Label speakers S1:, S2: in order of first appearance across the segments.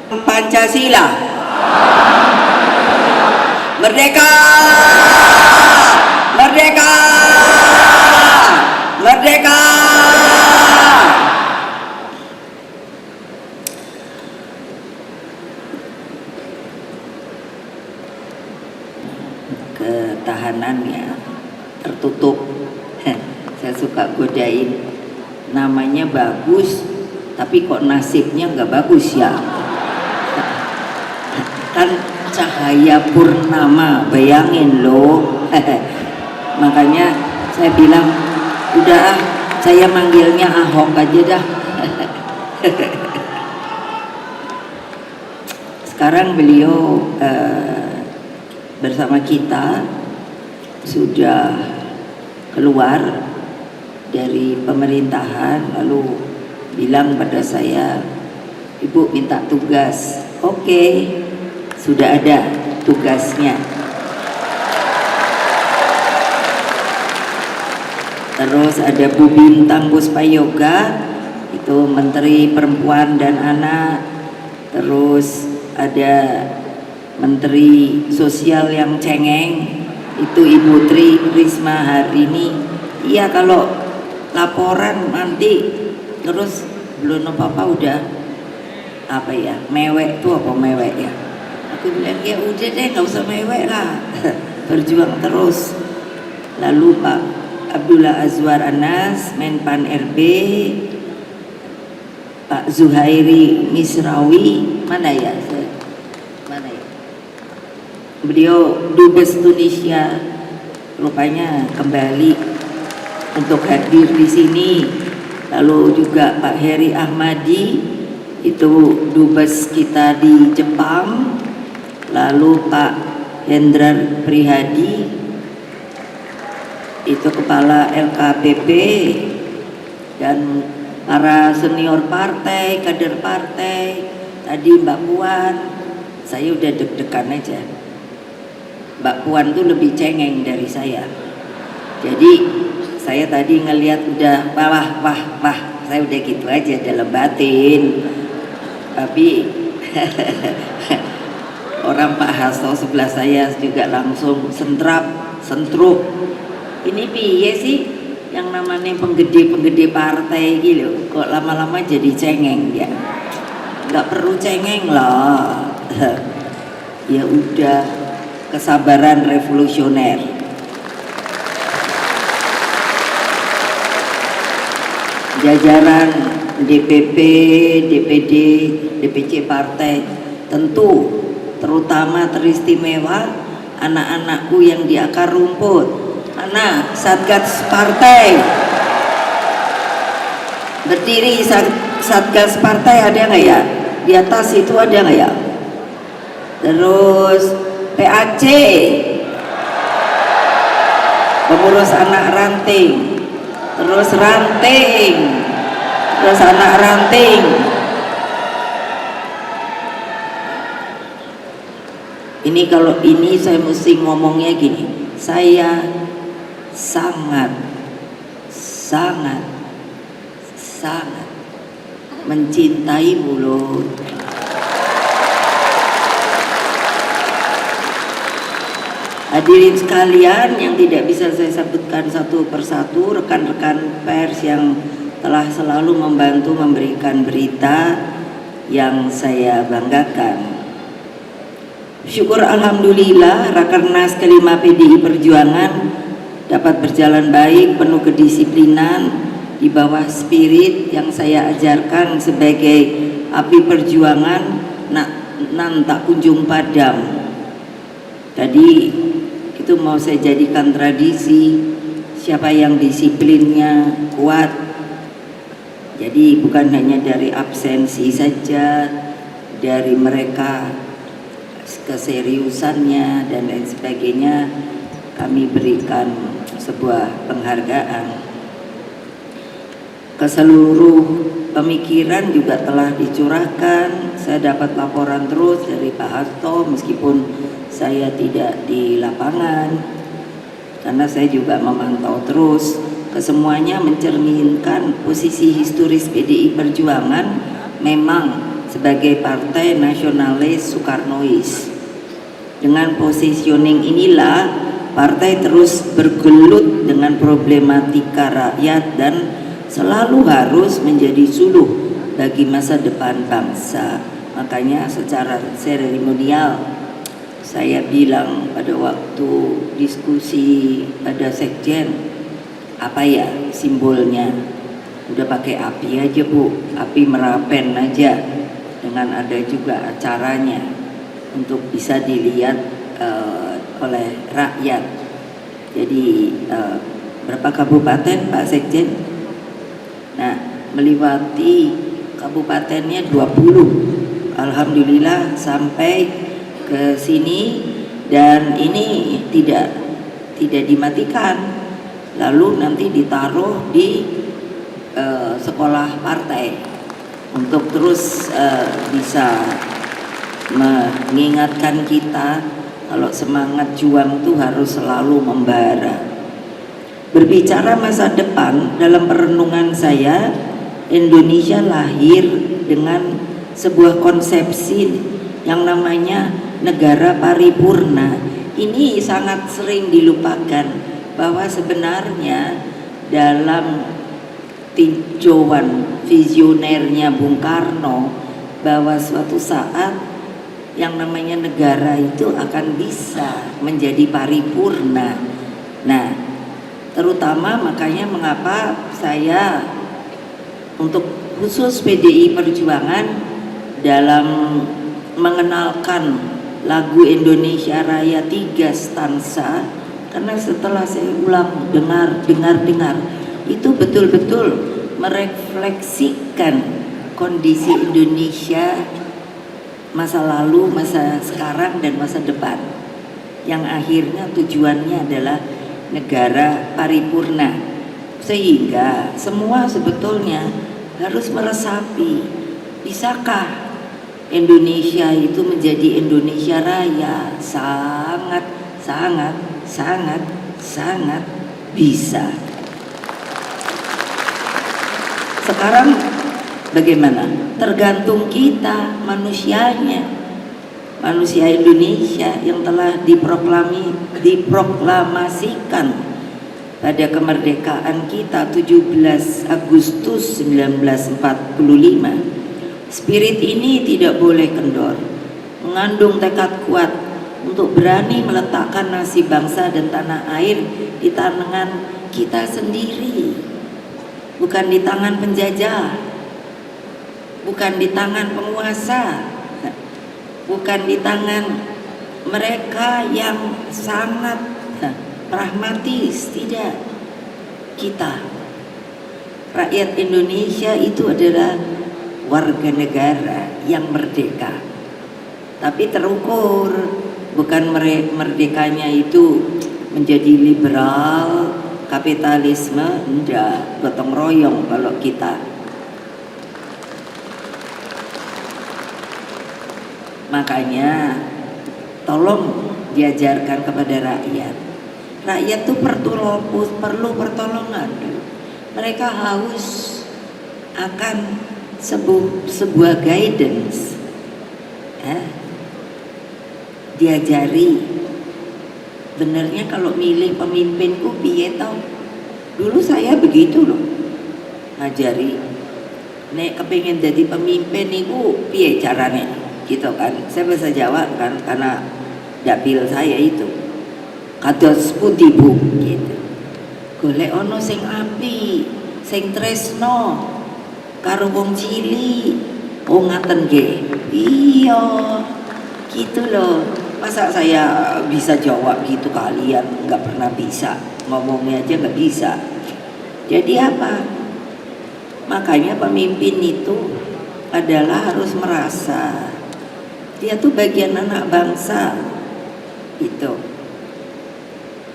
S1: Pancasila. Merdeka! Merdeka! Merdeka! Ketahanannya tertutup. Saya suka godain, namanya bagus tapi kok nasibnya nggak bagus ya. Kan cahaya purnama, bayangin loh. Makanya saya bilang udah saya manggilnya Ahok aja dah. Sekarang beliau bersama kita sudah keluar dari pemerintahan, lalu bilang pada saya, Ibu minta tugas. Oke, sudah ada tugasnya. Terus ada Bu Bintang Puspayoga, itu Menteri Perempuan dan Anak. Terus ada Menteri Sosial yang cengeng, itu Ibu Tri Risma hari ini. Iya, kalau laporan nanti terus belum apa-apa udah apa ya, mewek tuh apa mewek ya. Aku bilang ya udah deh nggak usah mewek lah, berjuang terus. Lalu Pak Abdullah Azwar Anas, Menpan RB, Pak Zuhairi Misrawi, mana ya? Beliau Dubes Tunisia rupanya kembali untuk hadir di sini. Lalu juga Pak Heri Ahmadi, itu Dubes kita di Jepang. Lalu Pak Hendrar Prihadi, itu Kepala LKPP, dan para senior partai, kader partai. Tadi Mbak Puan, saya udah deg-degan aja. Mbak Puan tuh lebih cengeng dari saya. Jadi saya tadi ngelihat udah wah, saya udah gitu aja dalam batin. Tapi orang Pak Hasto sebelah saya juga langsung sentruk. Ini piye sih yang namanya penggede partai gitu, kok lama-lama jadi cengeng ya? Nggak perlu cengeng lah. Ya udah, kesabaran revolusioner. Jajaran DPP, DPD, DPC partai tentu terutama teristimewa anak-anakku yang di akar rumput. Mana Satgas partai? Berdiri Satgas partai ada nggak ya? Di atas itu ada nggak ya? Terus PAC, pengurus anak ranting, terus anak ranting. Ini kalau ini saya mesti ngomongnya gini, saya sangat mencintaimu loh. Hadirin sekalian yang tidak bisa saya sebutkan satu persatu, rekan-rekan pers yang telah selalu membantu memberikan berita yang saya banggakan. Syukur alhamdulillah Rakernas kelima PDI Perjuangan dapat berjalan baik, penuh kedisiplinan di bawah spirit yang saya ajarkan sebagai api perjuangan nan tak kunjung padam. Tadi itu mau saya jadikan tradisi, siapa yang disiplinnya kuat. Jadi bukan hanya dari absensi saja, dari mereka keseriusannya dan lain sebagainya, kami berikan sebuah penghargaan. Ke seluruh pemikiran juga telah dicurahkan. Saya dapat laporan terus dari Pak Hasto meskipun saya tidak di lapangan, karena saya juga memantau terus. Kesemuanya mencerminkan posisi historis PDI Perjuangan memang sebagai partai nasionalis Soekarnois. Dengan positioning inilah partai terus bergelut dengan problematika rakyat dan selalu harus menjadi suluh bagi masa depan bangsa. Makanya secara seremonial saya bilang pada waktu diskusi pada sekjen, apa ya simbolnya? Udah pakai api aja Bu, api merapen aja, dengan ada juga acaranya untuk bisa dilihat oleh rakyat. Jadi berapa kabupaten Pak Sekjen? Nah, melewati kabupatennya 20. Alhamdulillah sampai ke sini, dan ini tidak dimatikan, lalu nanti ditaruh di sekolah partai untuk terus bisa mengingatkan kita kalau semangat juang itu harus selalu membara. Berbicara masa depan, dalam perenungan saya, Indonesia lahir dengan sebuah konsepsi yang namanya negara paripurna. Ini sangat sering dilupakan bahwa sebenarnya dalam tinjauan visionernya Bung Karno bahwa suatu saat yang namanya negara itu akan bisa menjadi paripurna. Nah, terutama makanya mengapa saya untuk khusus PDI Perjuangan dalam mengenalkan lagu Indonesia Raya 3 stansa, karena setelah saya ulang dengar itu betul-betul merefleksikan kondisi Indonesia masa lalu, masa sekarang, dan masa depan, yang akhirnya tujuannya adalah negara paripurna. Sehingga semua sebetulnya harus meresapi, bisakah Indonesia itu menjadi Indonesia Raya? Sangat bisa. Sekarang bagaimana? Tergantung kita, manusianya, manusia Indonesia yang telah diproklamasikan pada kemerdekaan kita 17 Agustus 1945. Spirit ini tidak boleh kendor, mengandung tekad kuat untuk berani meletakkan nasib bangsa dan tanah air di tangan kita sendiri, bukan di tangan penjajah, bukan di tangan penguasa, bukan di tangan mereka yang sangat pragmatis. Tidak, kita rakyat Indonesia itu adalah warga negara yang merdeka, tapi terukur, bukan merdekanya itu menjadi liberal, kapitalisme, enggak, gotong royong kalau kita. Makanya tolong diajarkan kepada rakyat. Rakyat itu perlu pertolongan. Mereka haus akan sebuah guidance, diajari benernya kalau milih pemimpinku piye tau. Dulu saya begitu loh, ngajari nek kepingin jadi pemimpin itu piye caranya gitu kan. Saya bisa jawab kan, karena dapil saya itu kados pundi Bu gitu. Golek ono sing api, sing tresno karo wong cili. Oh ngaten nggih. Iya, gitu loh. Masa saya bisa jawab gitu, kalian nggak pernah bisa, ngomongnya aja nggak bisa. Jadi apa? Makanya pemimpin itu adalah harus merasa dia tuh bagian anak bangsa itu.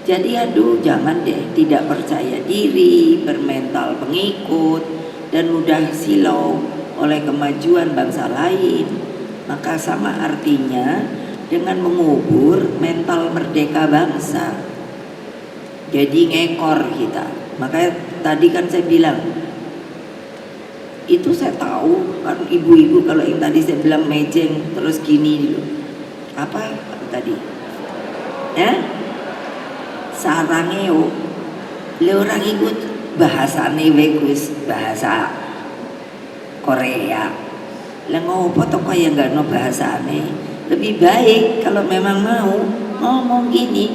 S1: Jadi aduh, jangan deh tidak percaya diri, bermental pengikut, dan mudah silau oleh kemajuan bangsa lain. Maka sama artinya dengan mengubur mental merdeka bangsa. Jadi ngekor kita. Makanya tadi kan saya bilang Itu saya tahu kan, ibu-ibu kalau yang tadi saya bilang mejeng terus gini dulu. Apa tadi? Ya? Sarangeo. Le orang ikut bahasane bagus, bahasa Korea. Lah ngopo to kaya enggak no bahasane. Lebih baik kalau memang mau ngomong gini.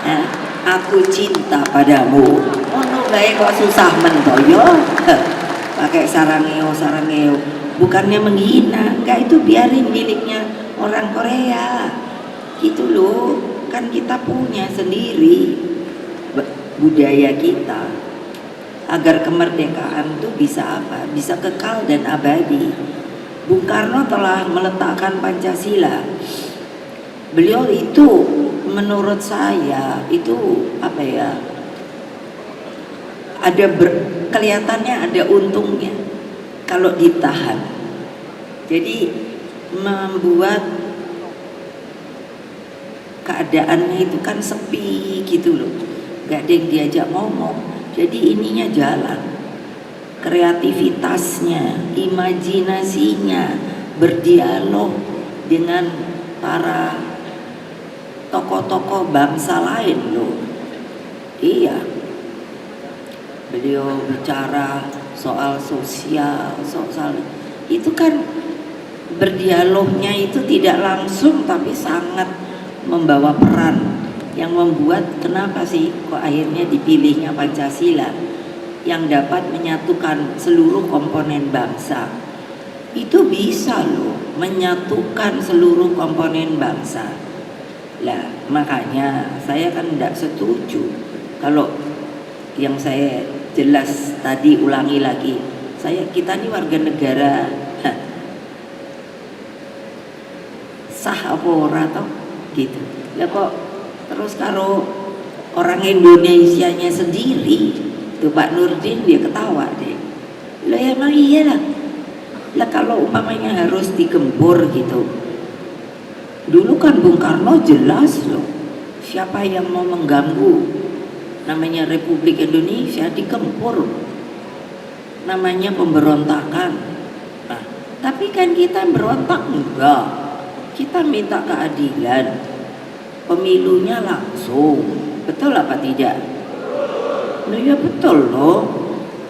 S1: Ya, aku cinta padamu. Ono bae kok susah mentoyo. Pakai sarangeo. Bukannya menghina, enggak, itu biarin miliknya orang Korea. Gitu loh, kan kita punya sendiri budaya kita. Agar kemerdekaan itu bisa apa? Bisa kekal dan abadi. Bung Karno telah meletakkan Pancasila. Beliau itu menurut saya itu apa ya? Kelihatannya ada untungnya kalau ditahan. Jadi membuat keadaannya itu kan sepi gitu loh, gak ada yang diajak ngomong. Jadi ininya jalan, kreativitasnya, imajinasinya, berdialog dengan para tokoh-tokoh bangsa lain loh. Iya, beliau bicara soal sosial, itu kan berdialognya itu tidak langsung tapi sangat membawa peran yang membuat kenapa sih kok akhirnya dipilihnya Pancasila yang dapat menyatukan seluruh komponen bangsa. Itu bisa loh menyatukan seluruh komponen bangsa. Lah makanya saya kan tidak setuju kalau yang saya jelas tadi, ulangi lagi, kita ini warga negara sah apa ora toh gitu. Lah kok terus karo orang Indonesianya sendiri tuh Pak Nurdin dia ketawa deh. Lah ya emang iyalah. Lah kalau umpamanya harus digempur gitu. Dulu kan Bung Karno jelas loh, siapa yang mau mengganggu namanya Republik Indonesia digempur, namanya pemberontakan. Nah, tapi kan kita berontak enggak, kita minta keadilan, pemilunya langsung, betul apa tidak? Nah ya betul loh.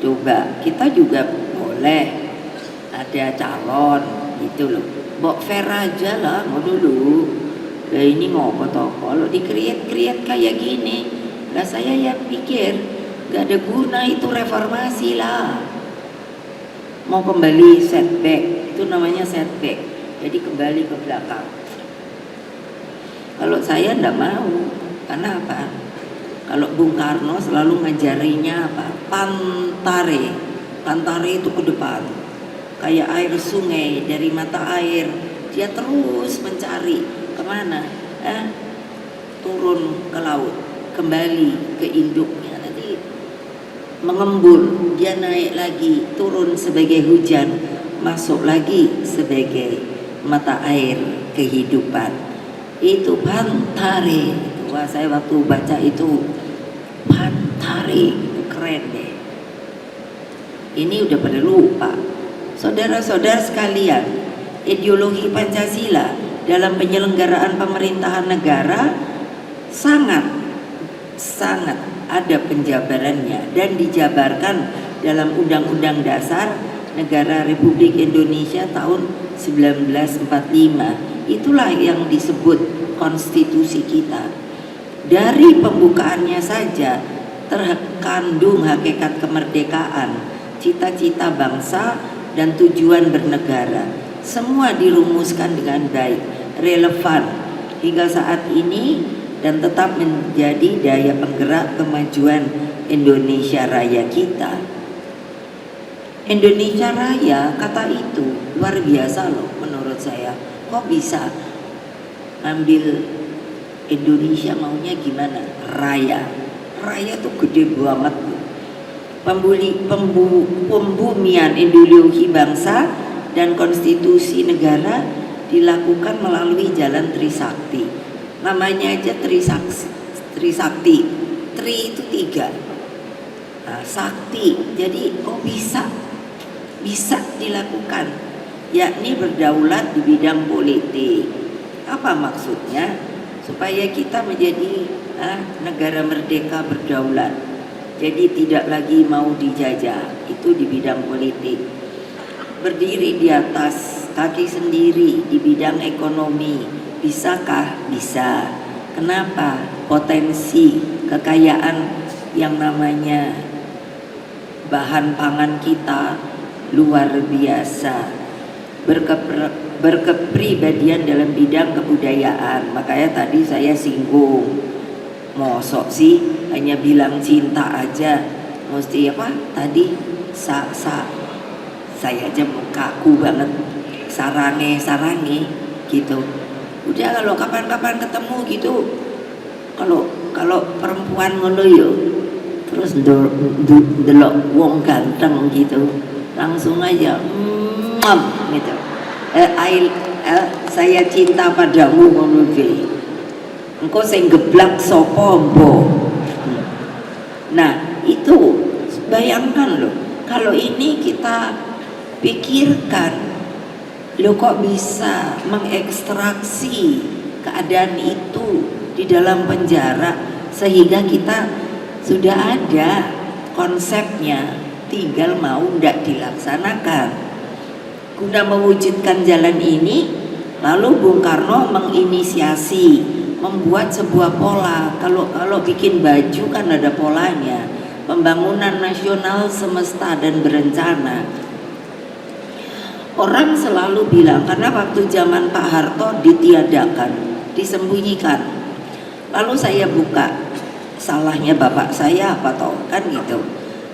S1: Coba kita juga boleh ada calon gitu loh, mbok fair aja lah, mau dulu. Lah ini ngopo toh kalau di-create kayak gini. Lah saya ya pikir gak ada guna itu reformasi lah. Mau kembali setback, itu namanya setback. Jadi kembali ke belakang. Kalau saya ndak mau, karena apa? Kalau Bung Karno selalu ngajarinya apa? Pantare itu ke depan. Kayak air sungai dari mata air, dia terus mencari kemana? Turun ke laut, kembali ke induknya, nanti mengembul, dia naik lagi, turun sebagai hujan, masuk lagi sebagai mata air kehidupan. Itu Pantare. Wah, saya waktu baca itu Pantare, keren deh. Ini udah pada lupa. Saudara-saudara sekalian, ideologi Pancasila dalam penyelenggaraan pemerintahan negara sangat ada penjabarannya dan dijabarkan dalam Undang-Undang Dasar Negara Republik Indonesia tahun 1945. Itulah yang disebut konstitusi kita. Dari pembukaannya saja terkandung hakikat kemerdekaan, cita-cita bangsa dan tujuan bernegara. Semua dirumuskan dengan baik, relevan hingga saat ini dan tetap menjadi daya penggerak kemajuan Indonesia Raya kita. Indonesia Raya, kata itu luar biasa loh menurut saya. Kok bisa ambil Indonesia maunya gimana? Raya tuh gede banget loh. Pembumian ideologi bangsa dan konstitusi negara dilakukan melalui jalan Trisakti. Namanya aja Trisakti. Tri itu 3. sakti. Jadi bisa dilakukan, yakni berdaulat di bidang politik. Apa maksudnya? Supaya kita menjadi negara merdeka berdaulat. Jadi tidak lagi mau dijajah, itu di bidang politik. Berdiri di atas kaki sendiri di bidang ekonomi, bisakah? Bisa. Kenapa? Potensi kekayaan yang namanya bahan pangan kita luar biasa. Berkepribadian dalam bidang kebudayaan. Makanya tadi saya singgung, mosok sih hanya bilang cinta aja, mesti apa tadi saya aja kaku banget, sarange gitu. Udah, kalau kapan-kapan ketemu gitu, kalau perempuan ngono yo terus delok wong ganteng gitu, langsung aja gitu. Saya cinta padamu ngono ge. Engko sing geblak sapa mbok. Nah, itu bayangkan loh, kalau ini kita pikirkan, lo kok bisa mengekstraksi keadaan itu di dalam penjara, sehingga kita sudah ada konsepnya, tinggal mau ndak dilaksanakan. Guna mewujudkan jalan ini, lalu Bung Karno menginisiasi, membuat sebuah pola. Kalau bikin baju kan ada polanya, pembangunan nasional semesta dan berencana. Orang selalu bilang, karena waktu zaman Pak Harto ditiadakan, disembunyikan. Lalu saya buka, salahnya bapak saya apa toh, kan gitu.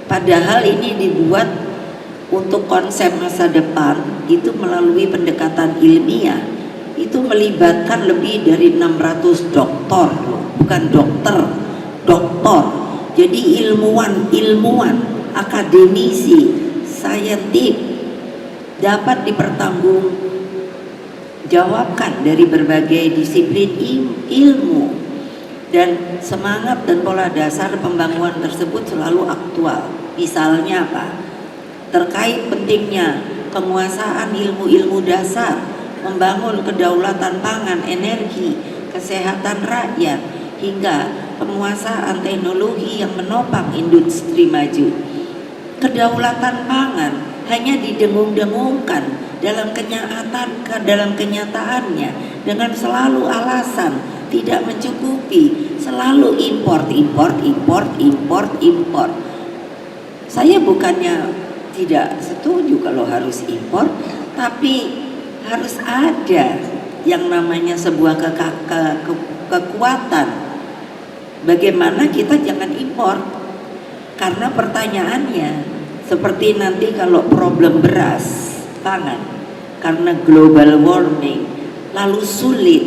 S1: Padahal ini dibuat untuk konsep masa depan itu melalui pendekatan ilmiah. Itu melibatkan lebih dari 600 doktor loh, bukan doktor. Jadi ilmuwan, akademisi, saintis dapat dipertanggungjawabkan dari berbagai disiplin ilmu, dan semangat dan pola dasar pembangunan tersebut selalu aktual. Misalnya apa? Terkait pentingnya penguasaan ilmu-ilmu dasar, membangun kedaulatan pangan, energi, kesehatan rakyat, hingga penguasaan teknologi yang menopang industri maju. Kedaulatan pangan hanya didengung-dengungkan dalam kenyataannya dengan selalu alasan tidak mencukupi, selalu import. Saya bukannya tidak setuju kalau harus impor, tapi harus ada yang namanya sebuah kekuatan. Bagaimana kita jangan impor? Karena pertanyaannya seperti nanti kalau problem beras pangan karena global warming, lalu sulit,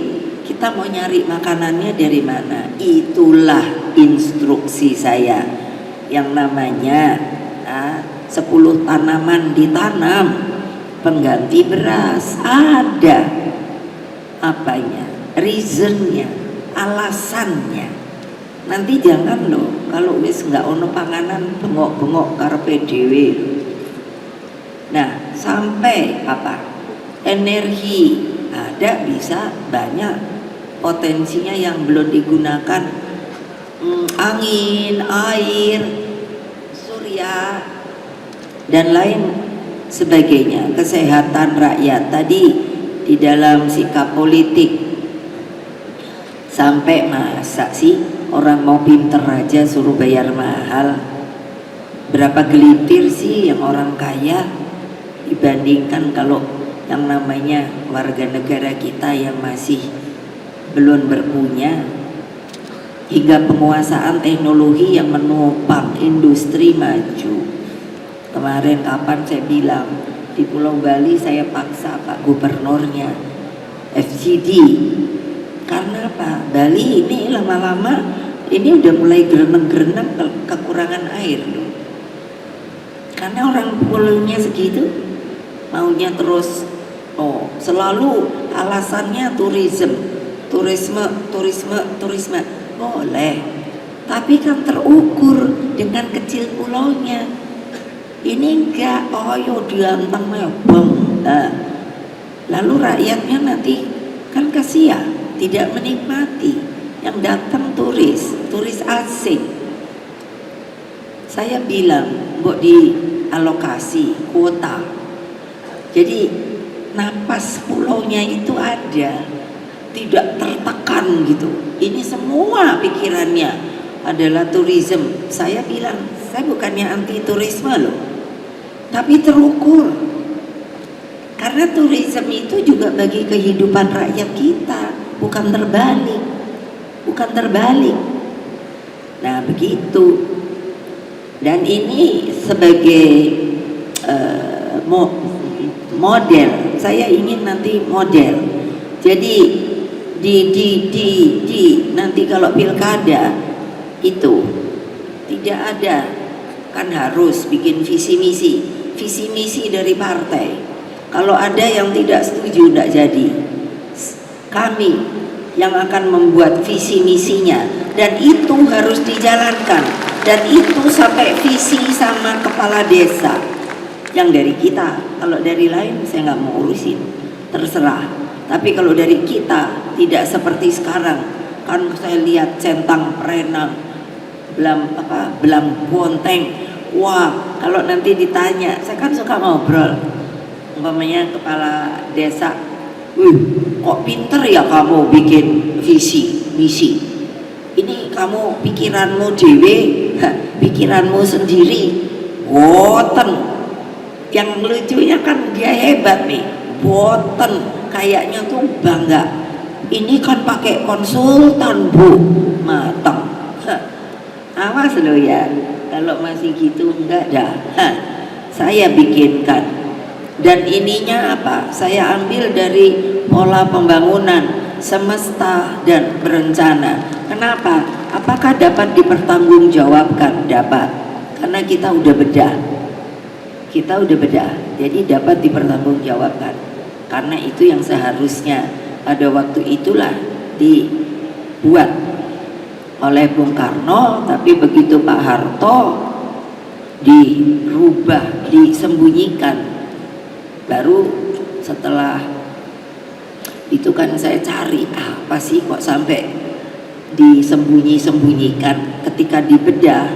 S1: kita mau nyari makanannya dari mana? Itulah instruksi saya yang namanya 10 tanaman ditanam, pengganti beras, ada apanya, reasonnya, alasannya. Nanti jangan loh, kalau wis nggak ono panganan bengok-bengok karepe dhewe. Nah, sampai apa? Energi ada, bisa banyak potensinya yang belum digunakan, angin, air, surya, dan lain sebagainya. Kesehatan rakyat tadi di dalam sikap politik, sampai masa sih orang mau pinter aja suruh bayar mahal? Berapa gelitir sih yang orang kaya dibandingkan kalau yang namanya warga negara kita yang masih belum berpunya, hingga penguasaan teknologi yang menopang industri maju. Kemarin kapan saya bilang di Pulau Bali, saya paksa Pak Gubernurnya FGD. Karena Pak, Bali ini lama-lama ini udah mulai gerenang-gerenang kekurangan air loh. Karena orang pulaunya segitu, maunya terus selalu alasannya turisme boleh, tapi kan terukur dengan kecil pulaunya. Ini enggak, oh yo dianteng mebeng. Nah, lalu rakyatnya nanti kan kasihan, tidak menikmati. Yang datang turis asing. Saya bilang, mbok di alokasi kuota. Jadi napas pulaunya itu ada, tidak tertekan gitu. Ini semua pikirannya adalah tourism. Saya bilang, saya bukannya anti turisme loh, tapi terukur. Karena tourism itu juga bagi kehidupan rakyat kita, bukan terbalik. Nah begitu. Dan ini sebagai model, saya ingin nanti model. Jadi di nanti kalau pilkada itu tidak ada, kan harus bikin visi misi dari partai. Kalau ada yang tidak setuju, tidak jadi. Kami yang akan membuat visi misinya, dan itu harus dijalankan, dan itu sampai visi sama kepala desa yang dari kita. Kalau dari lain saya nggak mau urusin, terserah. Tapi kalau dari kita tidak seperti sekarang, kan saya lihat centang perenang, belam bonteng. Wah, kalau nanti ditanya, saya kan suka ngobrol, umpamanya kepala desa, kok pinter ya kamu bikin visi misi, ini kamu pikiranmu dewe, pikiranmu sendiri, boten. Yang lucunya kan dia hebat nih, boten, kayaknya tuh bangga, ini kan pakai konsultan bu, matang. Awas lo ya, kalau masih gitu enggak dah. Saya bikinkan. Dan ininya apa? Saya ambil dari pola pembangunan semesta dan berencana. Kenapa? Apakah dapat dipertanggungjawabkan? Dapat. Karena kita udah bedah. Jadi dapat dipertanggungjawabkan. Karena itu yang seharusnya pada waktu itulah dibuat oleh Bung Karno, tapi begitu Pak Harto dirubah, disembunyikan. Baru setelah itu kan saya cari apa sih kok sampai disembunyikan. Ketika dibedah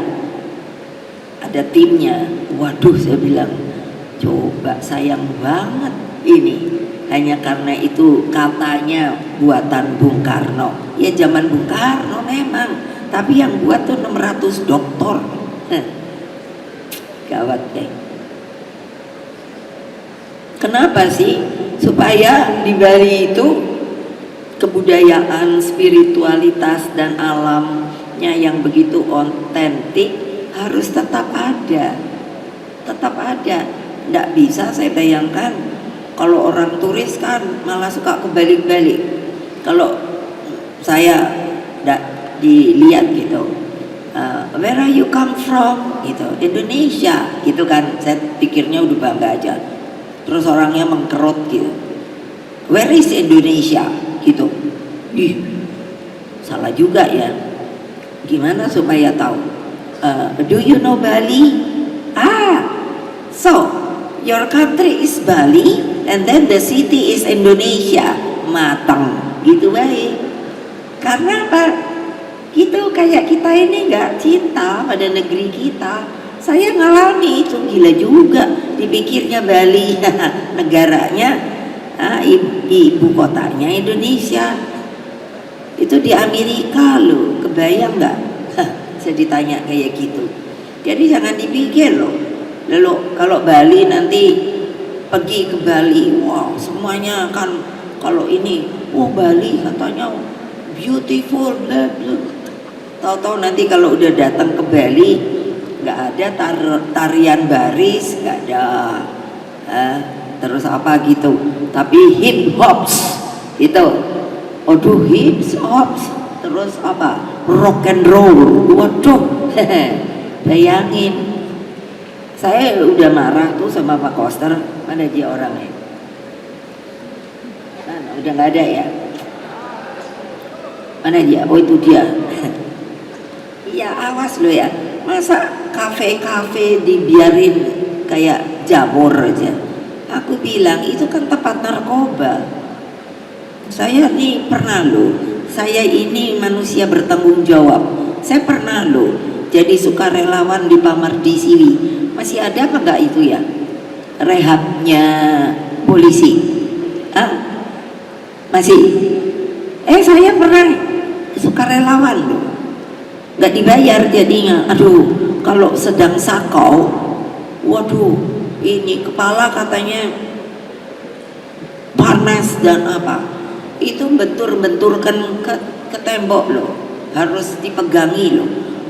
S1: ada timnya. Waduh, saya bilang, coba sayang banget ini, hanya karena itu katanya buatan Bung Karno. Ya zaman Bung Karno memang, tapi yang buat tuh 600 doktor. Gawat deh. Kenapa sih? Supaya di Bali itu kebudayaan, spiritualitas dan alamnya yang begitu otentik harus tetap ada. Nggak bisa saya bayangkan kalau orang turis kan malah suka kebalik-balik. Kalau saya dilihat gitu, where are you come from? Gitu, Indonesia, gitu kan. Saya pikirnya udah bangga aja. Terus orangnya mengkerut gitu, where is Indonesia? Gitu. Ih, salah juga ya. Gimana supaya tahu? Do you know Bali? So your country is Bali and then the city is Indonesia. Matang gitu baik. Karena apa? Gitu, kayak kita ini nggak cinta pada negeri kita. Saya ngalami itu, gila juga dipikirnya Bali negaranya, ibu kotanya Indonesia. Itu di Amerika loh, kebayang nggak? Saya ditanya kayak gitu. Jadi jangan dipikir loh. Lalu kalau Bali nanti pergi ke Bali, wow semuanya kan kalau ini, Bali katanya beautiful, bla bla. Tahu-tahu nanti kalau udah datang ke Bali nggak ada tarian baris, nggak ada, terus apa gitu, tapi hip hops itu, aduh hip hops, terus apa, rock and roll, waduh, bayangin. Saya udah marah tuh sama Pak Koster, mana dia orangnya? Mana, udah nggak ada ya? Mana dia? Oh itu dia. Iya, awas lo ya. masa kafe-kafe dibiarin kayak jamur aja. Aku bilang itu kan tempat narkoba. Saya nih pernah loh, saya ini manusia bertanggung jawab. Saya pernah loh jadi sukarelawan di Pamardi Siwi. Masih ada apa enggak itu ya? Rehabnya polisi. Masih? Saya pernah sukarelawan loh. Nggak dibayar jadinya. Aduh, kalau sedang sakau, waduh, ini kepala katanya panas dan apa. Itu bentur-benturkan ke tembok loh. Harus dipegangi loh.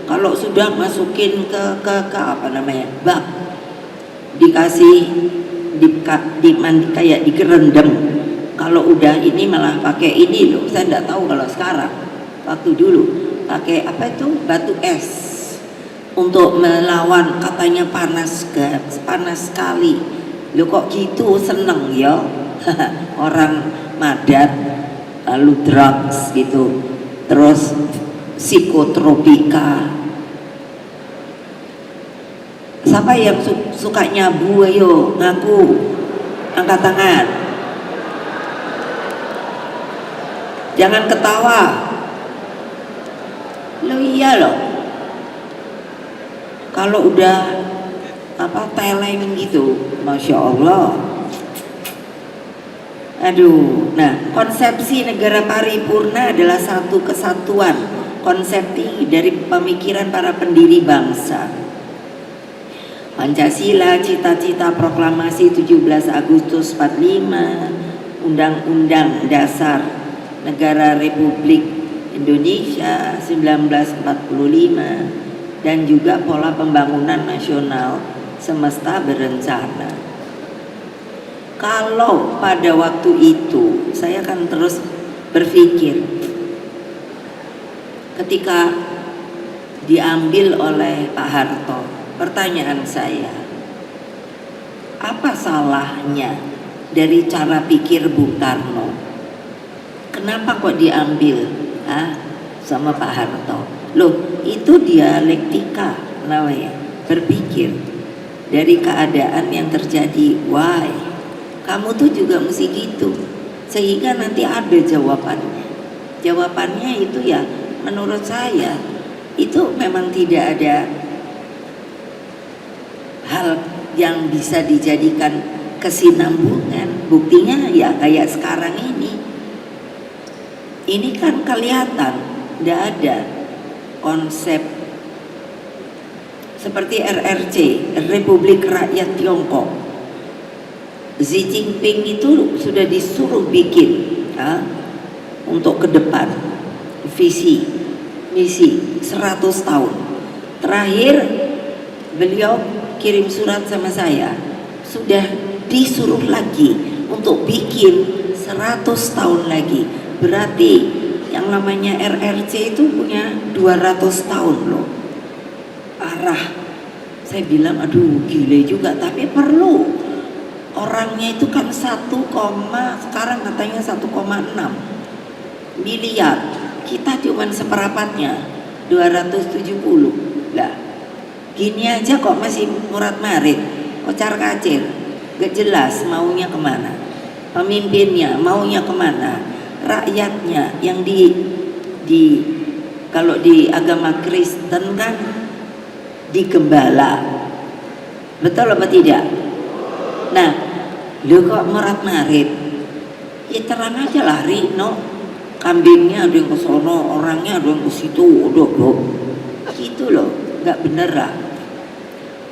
S1: Kalau sudah masukin ke apa namanya? Bak. Dikasih kayak dikerendam. Kalau udah ini malah pakai ini loh. Saya nggak tahu kalau sekarang. Waktu dulu pakai apa itu, batu es untuk melawan, katanya panas sekali. Lo kok gitu, seneng ya orang madat, lalu drugs gitu, terus psikotropika. Siapa yang suka nyabu? Ayo ngaku, angkat tangan, jangan ketawa. Lo iya loh, kalau udah apa teleng gitu, masya Allah. Aduh, nah konsepsi negara paripurna adalah satu kesatuan konsepsi dari pemikiran para pendiri bangsa. Pancasila, cita-cita proklamasi 17 Agustus 45, Undang-Undang Dasar Negara Republik Indonesia 1945, dan juga pola pembangunan nasional semesta berencana. Kalau pada waktu itu saya akan terus berpikir, ketika diambil oleh Pak Harto, pertanyaan saya, apa salahnya dari cara pikir Bung Karno? Kenapa kok diambil sama Pak Harto? Loh, itu dialektika namanya, berpikir dari keadaan yang terjadi. Why? Kamu tuh juga mesti gitu, sehingga nanti ada jawabannya. Jawabannya itu ya menurut saya itu memang tidak ada hal yang bisa dijadikan kesinambungan. Buktinya ya kayak sekarang ini kan kelihatan tidak ada konsep seperti RRC, Republik Rakyat Tiongkok. Xi Jinping itu sudah disuruh bikin untuk ke depan visi misi 100 tahun. Terakhir beliau kirim surat sama saya, sudah disuruh lagi untuk bikin 100 tahun lagi. Berarti yang namanya RRC itu punya 200 tahun loh. Parah. Saya bilang aduh gile juga, tapi perlu. Orangnya itu kan sekarang katanya 1,6 miliar. Kita cuman seperempatnya, 270 lah. Gini aja kok masih murat-marit, kocar kacir, gak jelas maunya kemana. Pemimpinnya maunya kemana, rakyatnya yang kalau di agama Kristen kan digembala, betul apa tidak? Nah, lu kok murat-marit, ya terang aja lari, no. Kambingnya ada yang ke sono, orangnya ada yang ke situ, udah gitu loh, nggak bener lah.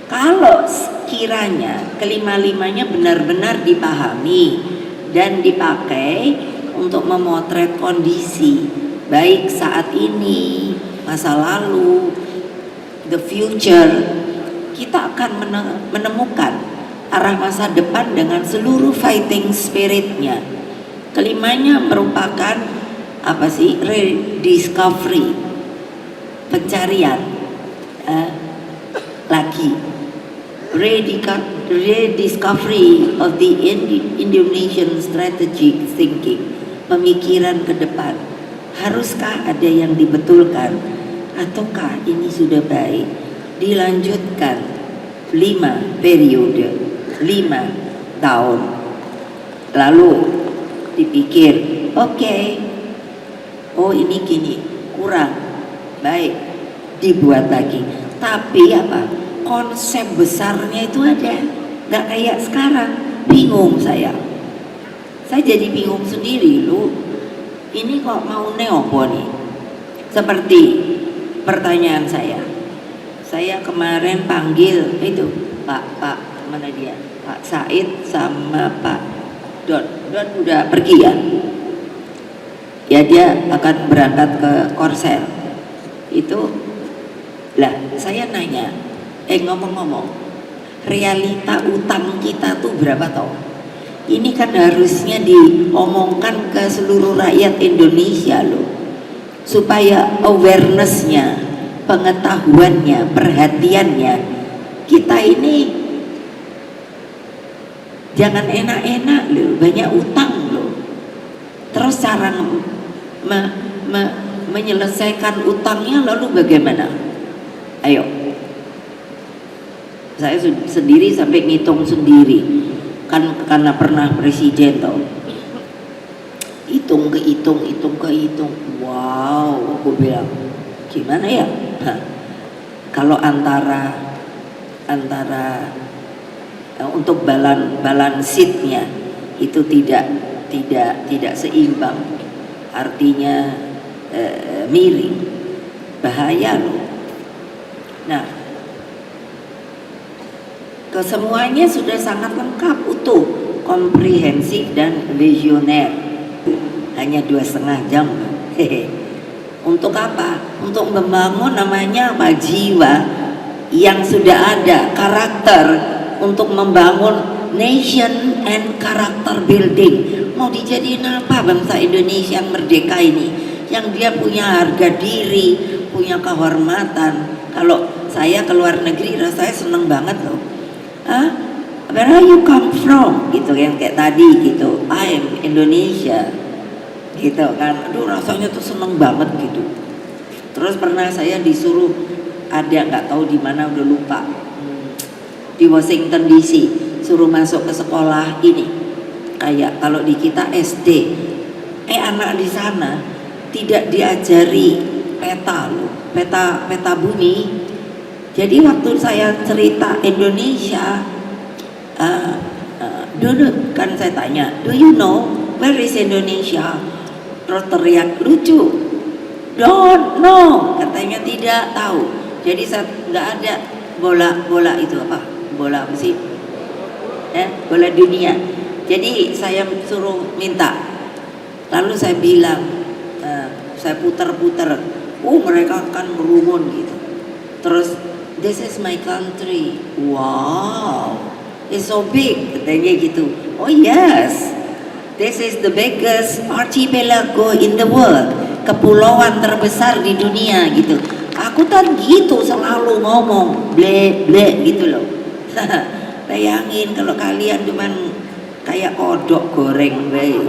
S1: Kalau sekiranya kelima-limanya benar-benar dipahami dan dipakai untuk memotret kondisi baik saat ini, masa lalu, the future, kita akan menemukan arah masa depan dengan seluruh fighting spiritnya. Kelimanya merupakan apa sih? Rediscovery, pencarian lagi, rediscovery of the Indonesian strategic thinking, pemikiran ke depan. Haruskah ada yang dibetulkan ataukah ini sudah baik? dilanjutkan 5 periode, 5 tahun. Lalu dipikir, oke, oh ini gini, kurang baik, dibuat lagi. Tapi apa? Konsep besarnya itu ada, nggak kayak sekarang. Bingung saya jadi bingung sendiri lu. Ini kok mau neopo nih? Seperti pertanyaan saya kemarin panggil itu Pak mana dia, Pak Said sama Pak Don udah pergi ya? Ya dia akan berangkat ke Korsel itu lah. Saya nanya, ngomong-ngomong, realita utang kita tuh berapa toh? Ini kan harusnya diomongkan ke seluruh rakyat Indonesia loh, supaya awarenessnya, pengetahuannya, perhatiannya. Kita ini jangan enak-enak loh, banyak utang loh. Terus cara menyelesaikan utangnya lalu bagaimana? Ayo, saya sendiri sampai ngitung sendiri kan, karena pernah presiden toh. Hitung, wow, aku bilang gimana ya? Kalau antara untuk balance sheet-nya itu tidak seimbang, artinya miring, bahaya loh. Nah, kesemuanya sudah sangat lengkap, utuh, komprehensif dan visioner. Hanya 2,5 jam. Untuk apa? Untuk membangun namanya apa? Jiwa yang sudah ada, karakter, untuk membangun nation and character building. Mau dijadiin apa bangsa Indonesia yang merdeka ini? Yang dia punya harga diri, punya kehormatan. Kalau saya ke luar negeri rasanya seneng banget loh. Where are you come from? Gitu yang kayak tadi gitu. I'm Indonesia. Gitu kan. Aduh rasanya tuh seneng banget gitu. Terus pernah saya disuruh, ada nggak tahu di mana udah lupa, di Washington DC, suruh masuk ke sekolah ini. Kayak kalau di kita SD, anak di sana tidak diajari peta loh, peta bumi. Jadi waktu saya cerita Indonesia, dulu kan saya tanya, do you know where is Indonesia? Terus teriak lucu, don't know, katanya tidak tahu. Jadi saya nggak ada bola itu apa? Bola apa sih? Bola dunia. Jadi saya suruh minta. Lalu saya bilang, saya putar-putar, mereka akan merumun gitu. Terus, this is my country. Wow, it's so big, katanya gitu. Oh yes, this is the biggest archipelago in the world, kepulauan terbesar di dunia gitu. Aku kan gitu selalu ngomong, ble gitu loh. Bayangin kalau kalian cuman kayak kodok goreng baik.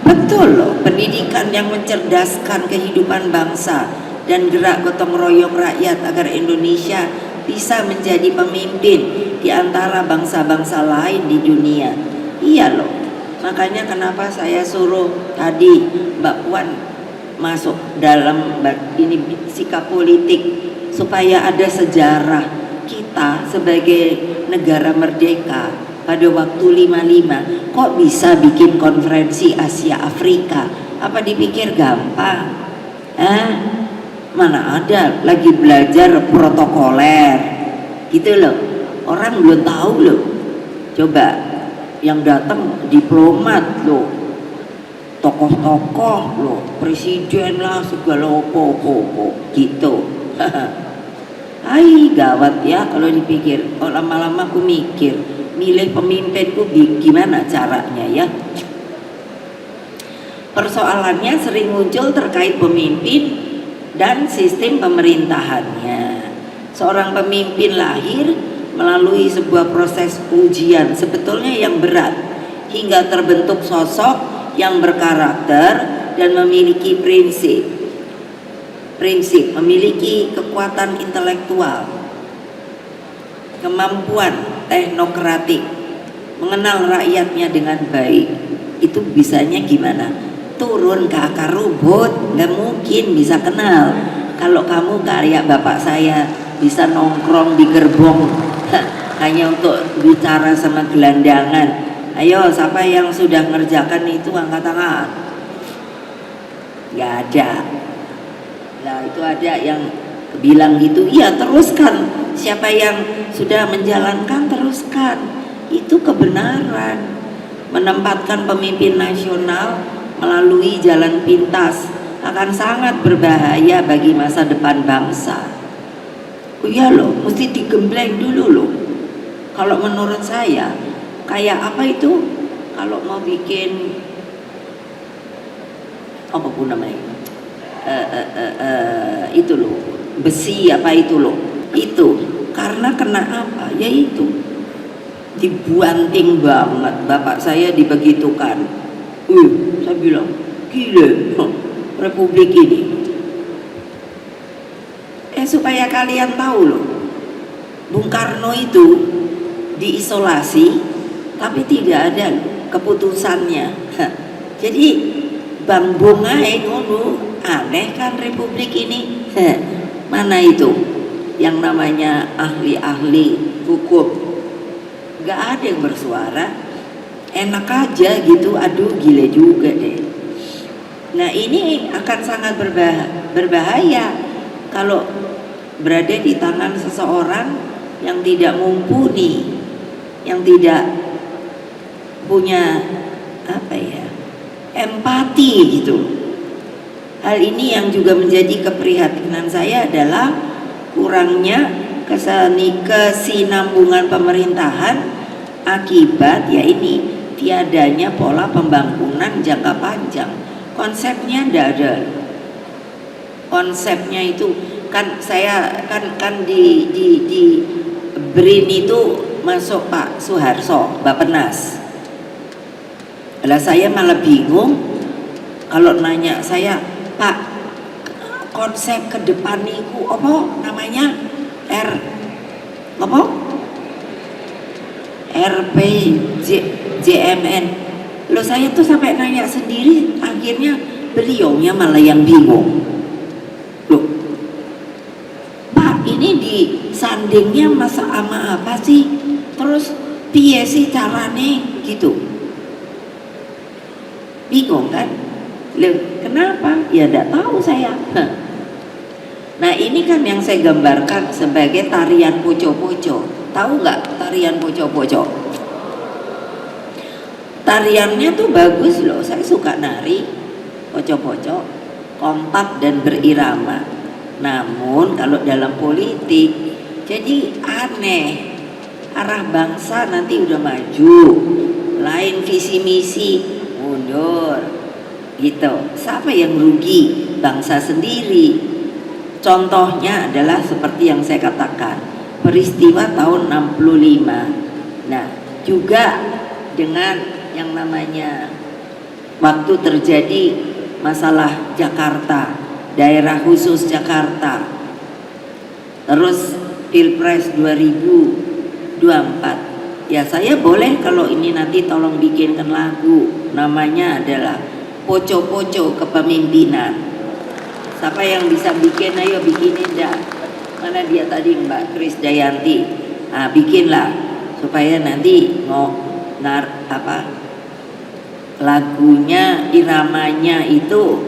S1: Betul loh, pendidikan yang mencerdaskan kehidupan bangsa dan gerak gotong royong rakyat agar Indonesia bisa menjadi pemimpin di antara bangsa-bangsa lain di dunia. Iya loh, makanya kenapa saya suruh tadi Mbak Puan masuk dalam ini sikap politik, supaya ada sejarah kita sebagai negara merdeka pada waktu 55 kok bisa bikin konferensi Asia Afrika. Apa dipikir gampang? Mana ada lagi belajar protokoler gitu loh, orang belum tahu loh. Coba yang datang diplomat loh, tokoh-tokoh loh, presiden lah, segala opo gitu. Hai gawat ya kalau dipikir. Oh, lama-lama aku mikir, milih pemimpinku gimana caranya ya. Persoalannya sering muncul terkait pemimpin dan sistem pemerintahannya. Seorang pemimpin lahir melalui sebuah proses ujian sebetulnya yang berat, hingga terbentuk sosok yang berkarakter dan memiliki prinsip. prinsip, memiliki kekuatan intelektual, kemampuan teknokratik, mengenal rakyatnya dengan baik. Itu bisanya gimana? Turun ke akar rumput, nggak mungkin bisa kenal. Kalau kamu kayak bapak saya bisa nongkrong di gerbong hanya untuk bicara sama gelandangan. Ayo, siapa yang sudah ngerjakan itu angkat tangan. Nggak ada. Nah itu ada yang bilang gitu, iya teruskan. Siapa yang sudah menjalankan teruskan. Itu kebenaran. Menempatkan pemimpin nasional melalui jalan pintas akan sangat berbahaya bagi masa depan bangsa. Oh iya loh, mesti digembleng dulu loh. Kalau menurut saya, kayak apa itu? Kalau mau bikin apa pun namanya, itu loh, besi apa itu loh, itu karena kena apa? Ya itu dibuanting banget. Bapak saya dibegitukan. Saya bilang gila republik ini. Supaya kalian tahu loh, Bung Karno itu diisolasi tapi tidak ada keputusannya. Jadi Bang Bungai ngono, aneh kan republik ini. Mana itu yang namanya ahli-ahli hukum, gak ada yang bersuara, enak aja gitu. Aduh gila juga deh. Nah ini akan sangat berbahaya kalau berada di tangan seseorang yang tidak mumpuni, yang tidak punya apa ya, empati gitu. Hal ini yang juga menjadi keprihatinan saya adalah kurangnya kesinambungan pemerintahan akibat ya ini tiadanya pola pembangunan jangka panjang. Konsepnya tidak ada. Konsepnya itu kan saya kan di BRIN itu masuk Pak Soeharto, Bappenas. Lah saya malah bingung kalau nanya saya, Pak, konsep ke depan niku apa namanya? RPJMN. Loh saya tuh sampai nanya sendiri, akhirnya beliaunya malah yang bingung. Loh, Pak ini disandingnya masa ama apa sih? Terus piye sih carane gitu? Bingung kan? Loh, kenapa? Ya tidak tahu saya. Nah ini kan yang saya gambarkan sebagai tarian poco-poco. Tahu nggak tarian poco-poco? Tariannya tuh bagus loh, saya suka nari poco-poco, kompak dan berirama. Namun kalau dalam politik jadi aneh, arah bangsa nanti udah maju, lain visi misi mundur gitu. Siapa yang rugi? Bangsa sendiri. Contohnya adalah seperti yang saya katakan, peristiwa tahun 65. Nah juga dengan yang namanya waktu terjadi masalah Jakarta, daerah khusus Jakarta, terus Pilpres 2024. Ya saya boleh kalau ini nanti tolong bikinkan lagu, namanya adalah Poco-Poco Kepemimpinan. Siapa yang bisa bikin, ayo bikinin dah. Mana dia tadi Mbak Krisdayanti? Nah bikinlah supaya nanti mau lagunya, iramanya itu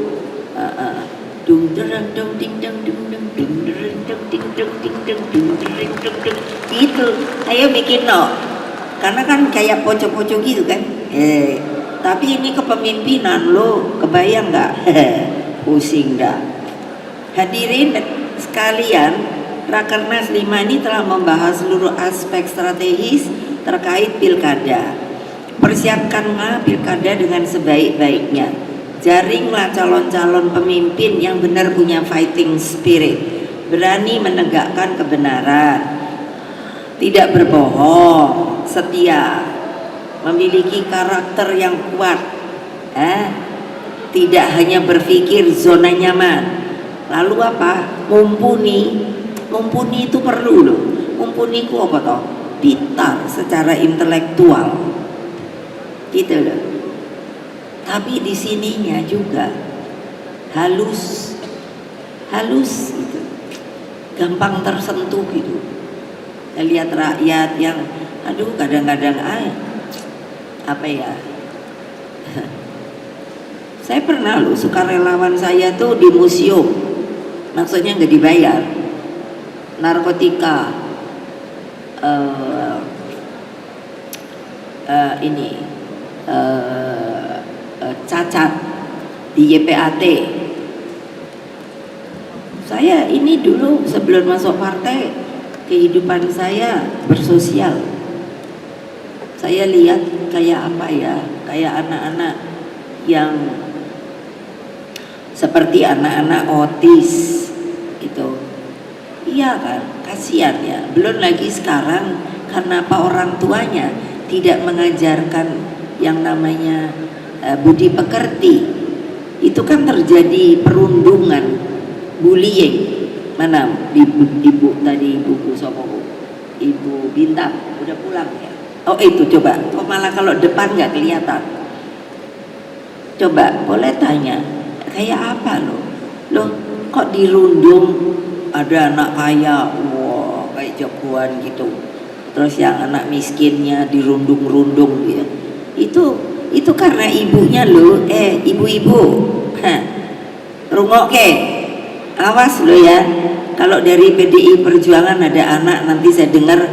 S1: dung dereng dung ding deng dung deng dung dereng dung ding deng ding deng dung dereng dung deng gitu. Ayo bikin no, karena kan kayak poco-poco gitu kan. Tapi ini kepemimpinan lo, kebayang nggak? Pusing dah. Hadirin sekalian, Rakernas 5 ini telah membahas seluruh aspek strategis terkait pilkada. Persiapkanlah pilkada dengan sebaik-baiknya. Jaringlah calon-calon pemimpin yang benar punya fighting spirit, berani menegakkan kebenaran, tidak berbohong, setia, memiliki karakter yang kuat, tidak hanya berpikir zona nyaman, Lalu apa? Mumpuni itu perlu loh. Mumpuni ku apa toh? Pintar secara intelektual, gitu loh. Tapi di sininya juga halus gitu, gampang tersentuh gitu. Saya lihat rakyat yang, aduh kadang-kadang apa ya? Saya pernah loh, sukarelawan saya tuh di museum, maksudnya nggak dibayar, narkotika, cacat di YPAT. Saya ini dulu sebelum masuk partai, kehidupan saya bersosial. Saya lihat kayak apa ya, kayak anak-anak yang seperti anak-anak otis gitu. Iya kan, kasihan ya. Belum lagi sekarang karena apa, orang tuanya tidak mengajarkan yang namanya budi pekerti. Itu kan terjadi perundungan, bullying. Mana ibu tadi, ibu sopo, Ibu Bintang udah pulang ya? Oh itu coba, kok malah kalau depan nggak kelihatan? Coba boleh tanya, kayak apa loh kok dirundung? Ada anak kaya, wah kayak jagoan gitu, terus yang anak miskinnya dirundung-rundung gitu. Itu karena ibunya loh, ibu-ibu, rungok ke, awas lo ya, kalau dari PDI Perjuangan ada anak nanti saya dengar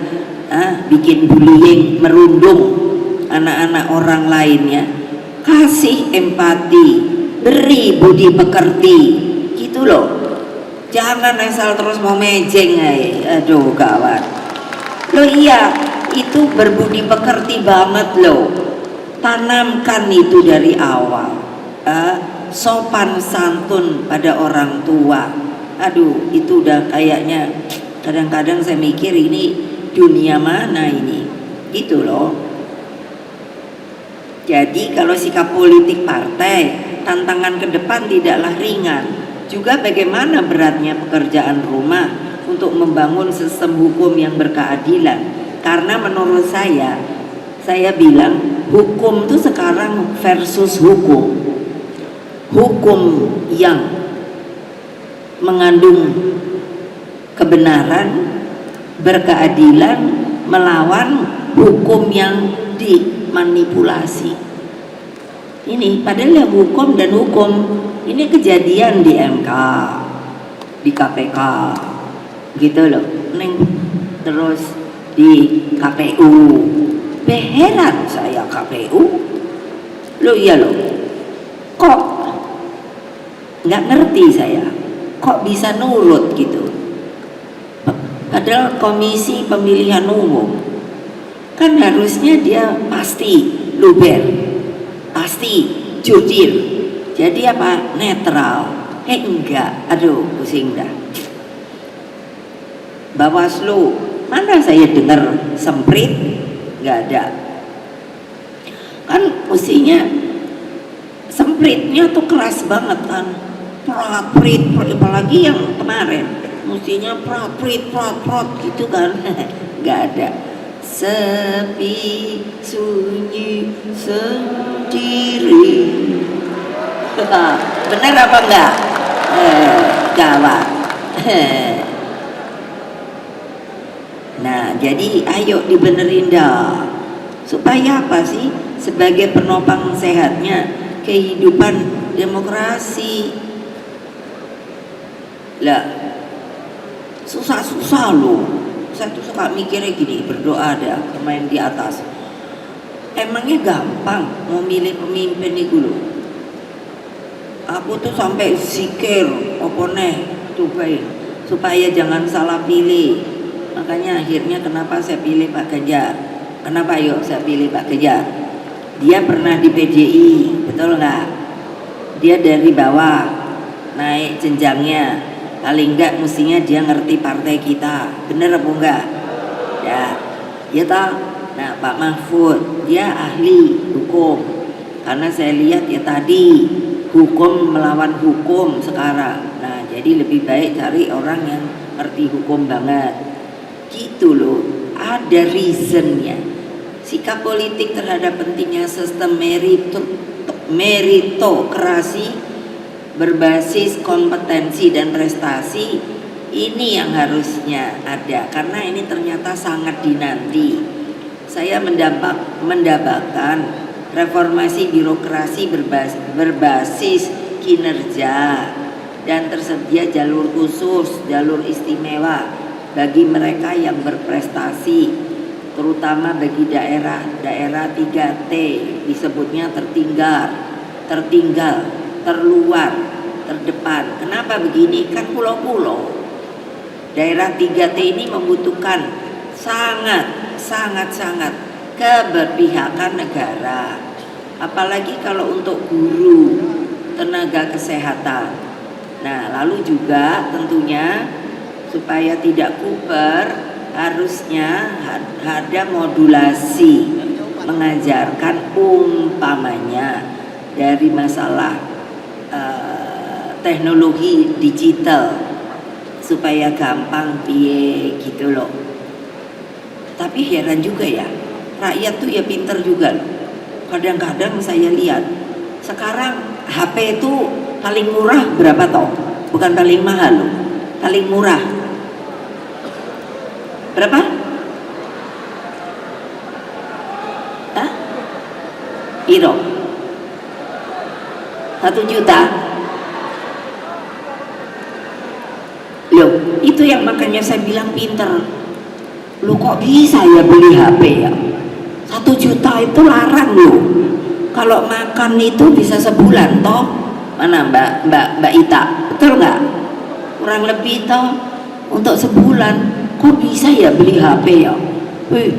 S1: bikin bullying, merundung anak-anak orang lainnya, kasih empati, beri budi pekerti, gitu loh. Jangan asal terus mau mejeng, aduh kawan. Loh iya, itu berbudi pekerti banget loh. Tanamkan itu dari awal. Sopan santun pada orang tua. Aduh, itu udah kayaknya kadang-kadang saya mikir ini dunia mana ini, gitu loh. Jadi kalau sikap politik partai, tantangan ke depan tidaklah ringan. Juga bagaimana beratnya pekerjaan rumah untuk membangun sistem hukum yang berkeadilan. Karena menurut saya bilang hukum itu sekarang versus hukum. Hukum yang mengandung kebenaran, berkeadilan, melawan hukum yang dimanipulasi. Ini padahal ya hukum dan hukum ini kejadian di MK, di KPK, gitu loh. Terus di KPU. Heran saya KPU. Loh iya loh. Kok nggak ngerti saya. Kok bisa nurut gitu. Padahal Komisi Pemilihan Umum kan harusnya dia pasti luber, pasti jurdil. Jadi apa? Netral. Enggak. Aduh, pusing dah. Bawaslu, mana saya dengar semprit? Enggak ada. Kan mestinya sempritnya tuh keras banget kan. Prat-prit, apalagi yang kemarin. Mestinya prat-prit, prat-prat gitu kan. Enggak ada. Sepi, sunyi, sendiri. Benar apa enggak? Gawat. Nah, jadi ayo dibenerin dah. Supaya apa sih? Sebagai penopang sehatnya kehidupan demokrasi. Lah, susah-susah loh. Saya tuh suka mikirnya gini, berdoa ada main di atas. Emangnya gampang mau milih pemimpin itu loh. Aku tuh sampai zikir cobain supaya jangan salah pilih. Makanya akhirnya kenapa saya pilih Pak Ganjar. Kenapa yuk saya pilih Pak Ganjar? Dia pernah di PDI, betul nggak? Dia dari bawah naik jenjangnya. Paling enggak mestinya dia ngerti partai kita. Bener apa enggak? Ya toh. Nah Pak Mahfud dia ahli hukum. Karena saya lihat ya tadi hukum melawan hukum sekarang. Nah Jadi lebih baik cari orang yang ngerti hukum banget. Gitu loh, ada reasonnya. Sikap politik terhadap pentingnya sistem meritokrasi berbasis kompetensi dan prestasi, ini yang harusnya ada, karena ini ternyata sangat dinanti. Saya mendapatkan reformasi birokrasi berbasis kinerja dan tersedia jalur khusus, jalur istimewa bagi mereka yang berprestasi, terutama bagi daerah 3T, disebutnya tertinggal, terluar, terdepan. Kenapa begini? Kan pulau-pulau. Daerah 3T ini membutuhkan sangat keberpihakan negara. Apalagi kalau untuk guru, tenaga kesehatan. Nah, lalu juga tentunya supaya tidak kuper, harusnya ada modulasi mengajarkan umpamanya dari masalah teknologi digital supaya gampang piye gitu loh. Tapi heran juga ya, rakyat tuh ya pinter juga loh. Kadang-kadang saya lihat sekarang HP itu paling murah berapa toh? Bukan paling mahal loh, paling murah berapa? Hah? Piro? 1 juta? Loh, itu yang makanya saya bilang pinter. Lu kok bisa ya beli HP ya? 1 juta itu larang loh. Kalau makan itu bisa sebulan toh. Mana Mbak Ita? Betul nggak? Kurang lebih toh untuk sebulan. Kok bisa ya beli HP ya? Wih,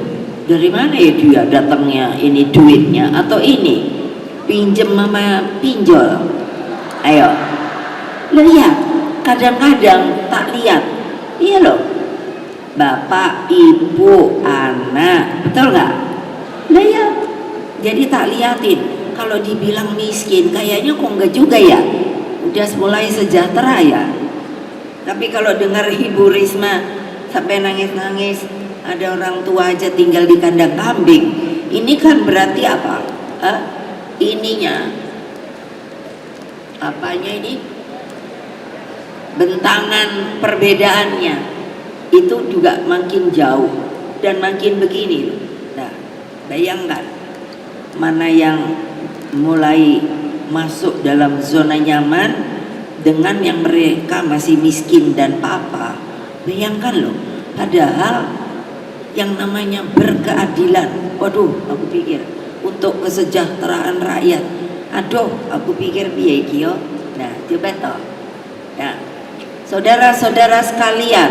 S1: dari mana ya dia datangnya ini duitnya? Atau ini pinjem sama pinjol? Ayo, lihat. Kadang-kadang tak lihat. Iya loh, bapak, ibu, anak, betul nggak? Lihat. Jadi tak liatin. Kalau dibilang miskin, kayaknya kok enggak juga ya. Udah mulai sejahtera ya. Tapi kalau dengar Ibu Risma sampai nangis-nangis, ada orang tua aja tinggal di kandang kambing. Ini kan berarti apa? Ininya, apanya ini? Bentangan perbedaannya itu juga makin jauh dan makin begini. Nah, bayangkan mana yang mulai masuk dalam zona nyaman dengan yang mereka masih miskin dan papa. Bayangkan loh, padahal yang namanya berkeadilan, waduh, aku pikir untuk kesejahteraan rakyat, aduh, aku pikir piye iki yo. Nah, coba toh. Nah, saudara-saudara sekalian,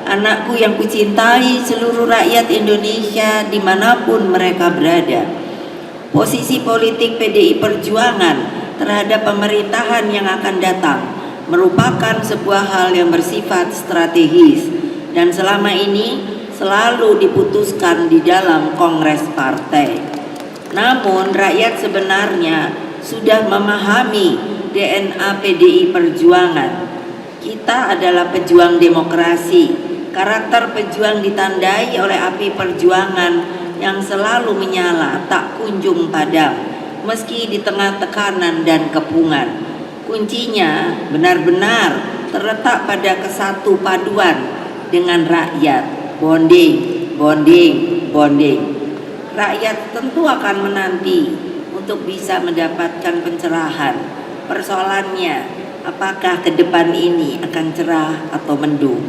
S1: anakku yang kucintai, seluruh rakyat Indonesia dimanapun mereka berada, posisi politik PDI Perjuangan terhadap pemerintahan yang akan datang merupakan sebuah hal yang bersifat strategis dan selama ini selalu diputuskan di dalam kongres partai. Namun rakyat sebenarnya sudah memahami DNA PDI Perjuangan. Kita adalah pejuang demokrasi. Karakter pejuang ditandai oleh api perjuangan yang selalu menyala, tak kunjung padam, meski di tengah tekanan dan kepungan. Kuncinya benar-benar terletak pada kesatu paduan dengan rakyat. Bonding. Rakyat tentu akan menanti untuk bisa mendapatkan pencerahan. Persoalannya, apakah ke depan ini akan cerah atau mendung?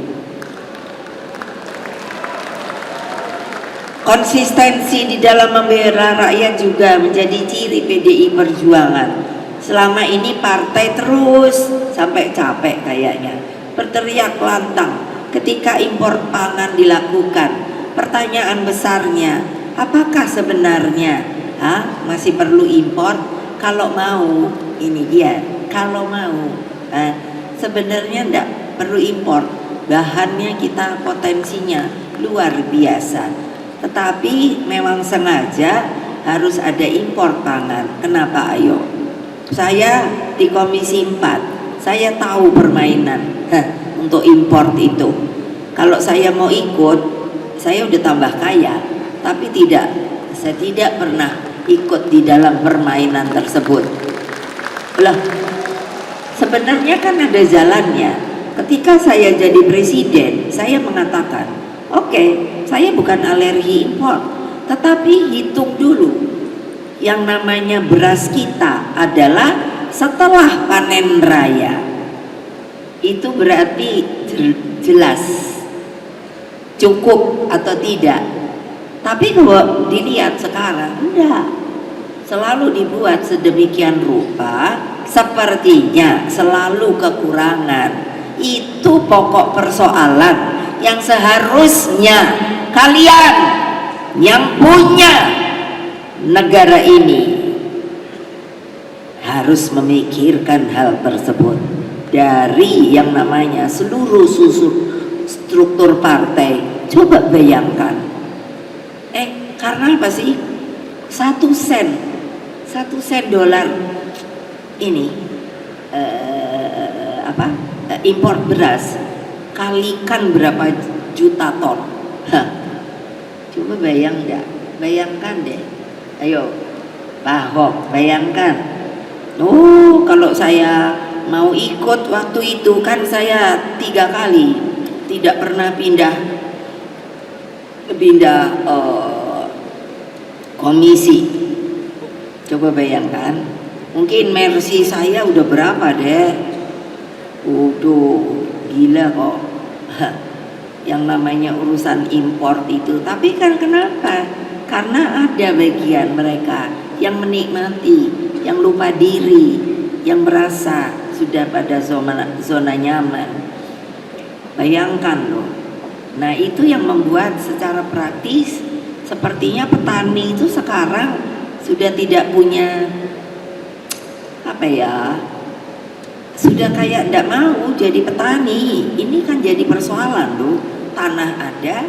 S1: Konsistensi di dalam membela rakyat juga menjadi ciri PDI Perjuangan. Selama ini partai terus sampai capek kayaknya berteriak lantang ketika impor pangan dilakukan. Pertanyaan besarnya, apakah sebenarnya masih perlu impor? Kalau mau, ini dia, kalau mau sebenarnya enggak perlu impor. Bahannya kita potensinya luar biasa, tetapi memang sengaja harus ada impor pangan. Kenapa? Ayo, saya di Komisi 4, saya tahu permainan. untuk import itu. Kalau saya mau ikut, saya udah tambah kaya, tapi saya tidak pernah ikut di dalam permainan tersebut. Lah, sebenarnya kan ada jalannya. Ketika saya jadi presiden, saya mengatakan, oke, saya bukan alergi impor, tetapi hitung dulu. Yang namanya beras kita adalah setelah panen raya. Itu berarti jelas cukup atau tidak. Tapi kalau dilihat sekarang, enggak. Selalu dibuat sedemikian rupa, sepertinya selalu kekurangan. Itu pokok persoalan yang seharusnya kalian yang punya negara ini harus memikirkan hal tersebut. Dari yang namanya seluruh struktur partai, coba bayangkan, karena apa sih? 1 sen dolar ini impor beras, kalikan berapa juta ton. Coba bayangkan deh, ayo Pak Ahok, bayangkan. Kalau saya mau ikut waktu itu kan saya 3 kali tidak pernah pindah komisi. Coba bayangkan, mungkin mercy saya udah berapa deh. Gila kok. Yang namanya urusan import itu. Tapi kan kenapa? Karena ada bagian mereka yang menikmati, yang lupa diri, yang merasa sudah pada zona nyaman. Bayangkan loh. Nah, itu yang membuat secara praktis sepertinya petani itu sekarang sudah tidak punya sudah kayak tidak mau jadi petani. Ini kan jadi persoalan loh. Tanah ada,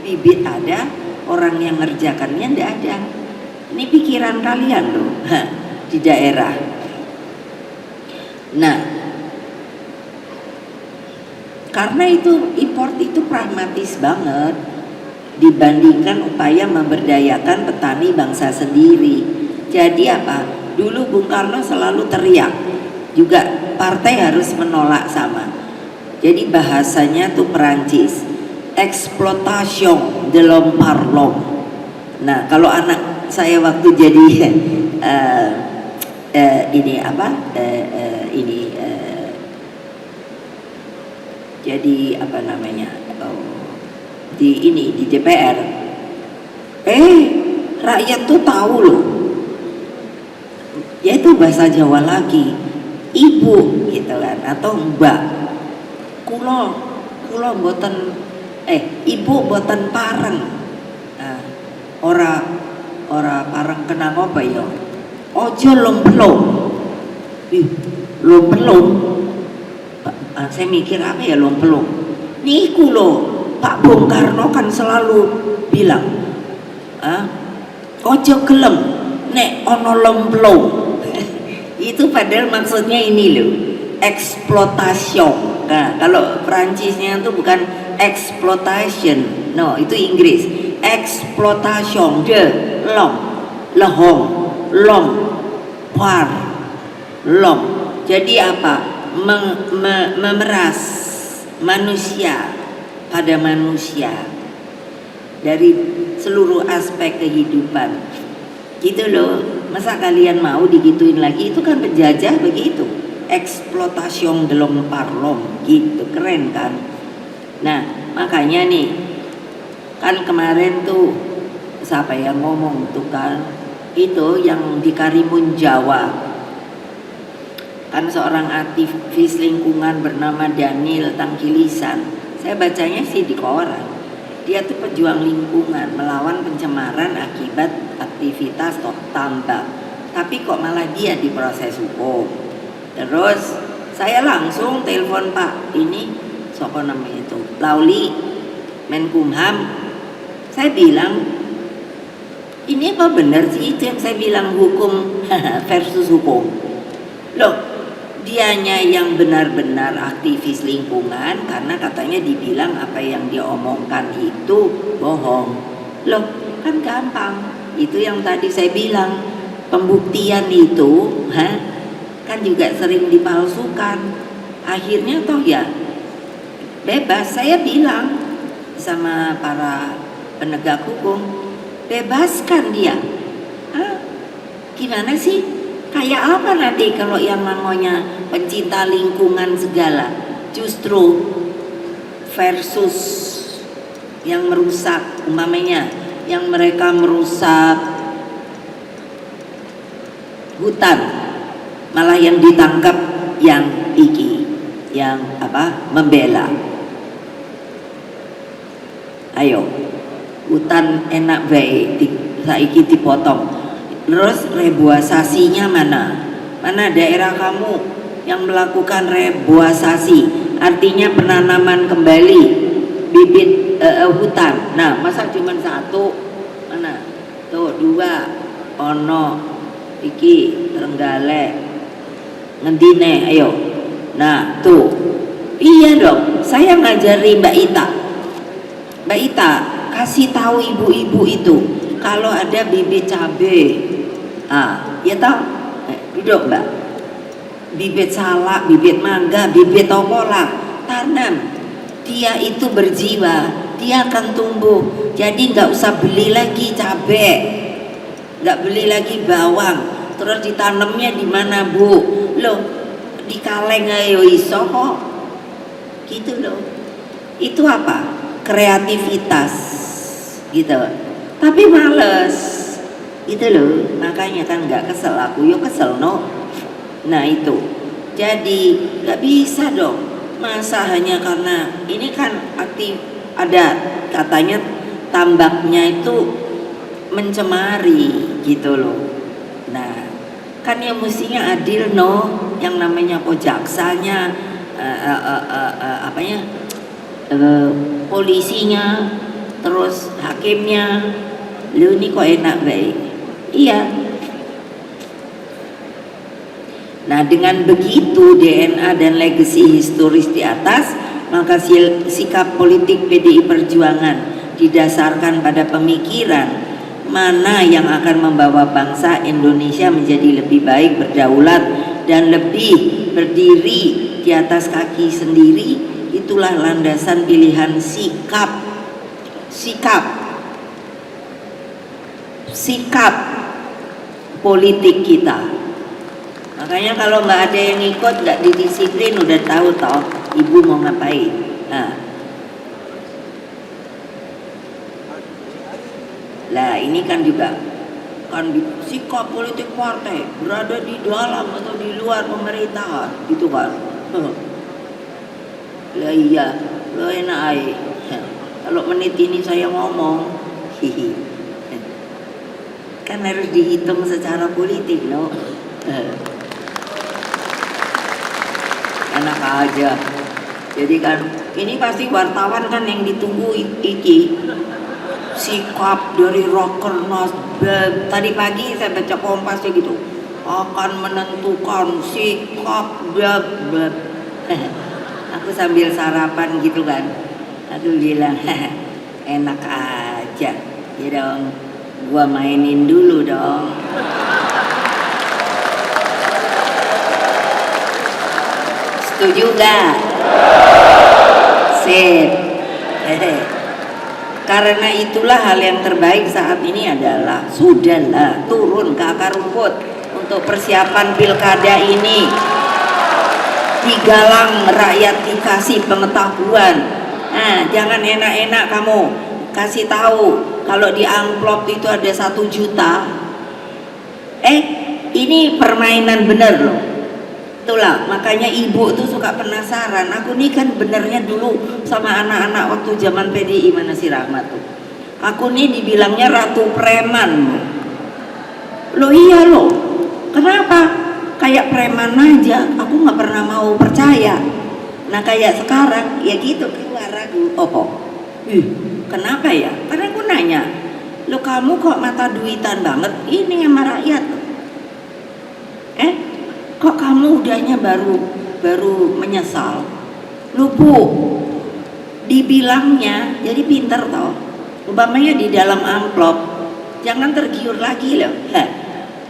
S1: bibit ada, orang yang ngerjakannya tidak ada. Ini pikiran kalian loh di daerah. Nah, karena itu import itu pragmatis banget dibandingkan upaya memberdayakan petani bangsa sendiri. Jadi apa? Dulu Bung Karno selalu teriak, juga partai harus menolak sama. Jadi bahasanya tuh Perancis, exploitation de l'homme par l'homme. Nah, kalau anak saya waktu jadi jadi di DPR, rakyat tuh tahu loh, yaitu bahasa Jawa lagi, ibu gitu kan, atau mbak, kulo boten ibu boten pareng. Nah, ora pareng kena apa ya, ojo lomplong. Lomplong, saya mikir apa ya lomplong, niku loh Pak Bung Karno kan selalu bilang, ojo gelem nek ono lomplong. Itu padahal maksudnya ini loh, exploitation. Nah, kalau Perancisnya itu bukan exploitation, no, itu Inggris. Exploitation de l'homme, par l'homme. Jadi apa? Memeras manusia pada manusia dari seluruh aspek kehidupan. Gitu loh. Masa kalian mau digituin lagi? Itu kan penjajah begitu. Exploitation de l'homme par l'homme, gitu, keren kan? Nah, makanya nih, kan kemarin tuh siapa yang ngomong tuh kan, itu yang di Karimun Jawa, kan seorang aktivis lingkungan bernama Daniel Tangkilisan. Saya bacanya sih di koran. Dia tuh pejuang lingkungan, melawan pencemaran akibat aktivitas tambang. Tapi kok malah dia diproses hukum. Terus saya langsung telepon Pak ini, siapa namanya itu, Lauli, Menkumham. Saya bilang, ini apa benar sih itu yang saya bilang hukum versus hukum? Loh, Dianya yang benar-benar aktivis lingkungan karena katanya dibilang apa yang dia omongkan itu bohong. Loh, kan gampang. Itu yang tadi saya bilang, pembuktian itu kan juga sering dipalsukan. Akhirnya toh ya bebas. Saya bilang sama para penegak hukum, bebaskan dia. Gimana sih? Kayak apa nanti kalau yang namanya pencinta lingkungan segala justru versus yang merusak, umpamanya yang mereka merusak hutan, malah yang ditangkap yang yang membela. Ayo, hutan enak baik saiki dipotong. Terus reboisasinya mana? Mana daerah kamu yang melakukan reboisasi? Artinya penanaman kembali bibit hutan. Nah, masa cuma satu? Mana? Tuh, dua. Ono iki Trenggalek. Ngendine, ayo. Nah, tuh. Iya dong, saya ngajari Mbak Ita. Mbak Ita, kasih tahu ibu-ibu itu kalau ada bibit cabai. Ya tahu, duduk Mbak. Bibit salak, bibit mangga, bibit topola, tanam. Dia itu berjiwa, dia akan tumbuh. Jadi nggak usah beli lagi cabai, nggak beli lagi bawang. Terus ditanamnya di mana Bu? Loh, di kaleng ayo iso kok. Gitu loh. Itu apa? Kreativitas, gitu. Tapi males. Itu loh, makanya kan nggak kesel, aku yuk kesel no. Nah itu, jadi nggak bisa dong, masa hanya karena ini kan aktif ada katanya tambaknya itu mencemari gitu loh. Nah kan yang mestinya adil no, yang namanya jaksanya, polisinya, terus hakimnya, lu ini kok enak baik. Iya. Nah dengan begitu DNA dan legacy historis di atas, maka sikap politik PDI Perjuangan didasarkan pada pemikiran mana yang akan membawa bangsa Indonesia menjadi lebih baik, berdaulat dan lebih berdiri di atas kaki sendiri. Itulah landasan pilihan sikap politik kita. Makanya kalau nggak ada yang ikut, nggak didisiplin, udah tahu toh ibu mau ngapain. Lah ini kan juga kan sikap politik partai berada di dalam atau di luar pemerintahan, gitu kan. Lah iya, lo enak aja. Kalau menit ini saya ngomong, kan harus dihitung secara politik no. Enak aja. Jadi kan ini pasti wartawan kan yang ditunggu iki sikap dari Rakernas. Tadi pagi saya baca Kompas gitu, akan menentukan sikap aku sambil sarapan gitu kan. Aduh bilang enak aja ya dong, gua mainin dulu dong. Setuju gak? Sip. Karena itulah hal yang terbaik saat ini adalah sudahlah turun ke akar rumput untuk persiapan pilkada ini. Digalang rakyat, dikasih pengetahuan. Nah, jangan enak-enak kamu kasih tahu kalau di amplop itu ada 1 juta. Ini permainan bener loh. Itulah makanya ibu tuh suka penasaran. Aku nih kan benernya dulu sama anak-anak waktu zaman PDI, mana si Rahmat tuh. Aku nih dibilangnya ratu preman. Loh iya loh. Kenapa? Kayak preman aja. Aku nggak pernah mau percaya. Nah kayak sekarang ya gitu keluar ragu. Kenapa ya? Karena aku nanya, lo kamu kok mata duitan banget? Ini sama rakyat. Kok kamu udahnya baru menyesal? Lu Bu, dibilangnya, jadi pinter toh, umpamanya di dalam amplop, jangan tergiur lagi loh.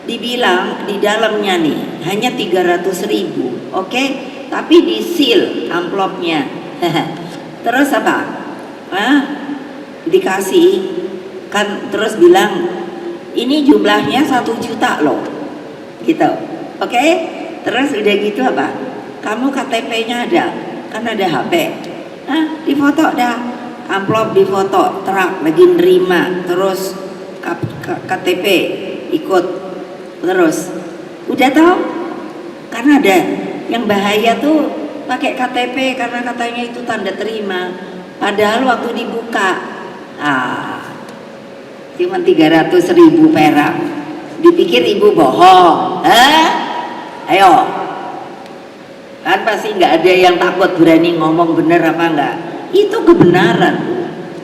S1: Dibilang di dalamnya nih hanya 300.000, oke? Tapi di seal amplopnya. Terus apa? Dikasih kan, terus bilang ini jumlahnya 1 juta loh, gitu, oke? Terus udah gitu apa? Kamu KTP-nya ada, kan ada HP, difoto dah, amplop difoto, truk lagi nerima, terus KTP ikut, terus udah tahu? Karena ada yang bahaya tuh pakai KTP karena katanya itu tanda terima, padahal waktu dibuka cuma 300.000 perak, dipikir ibu bohong. Ayo, kan pasti nggak ada yang takut berani ngomong bener apa enggak, itu kebenaran.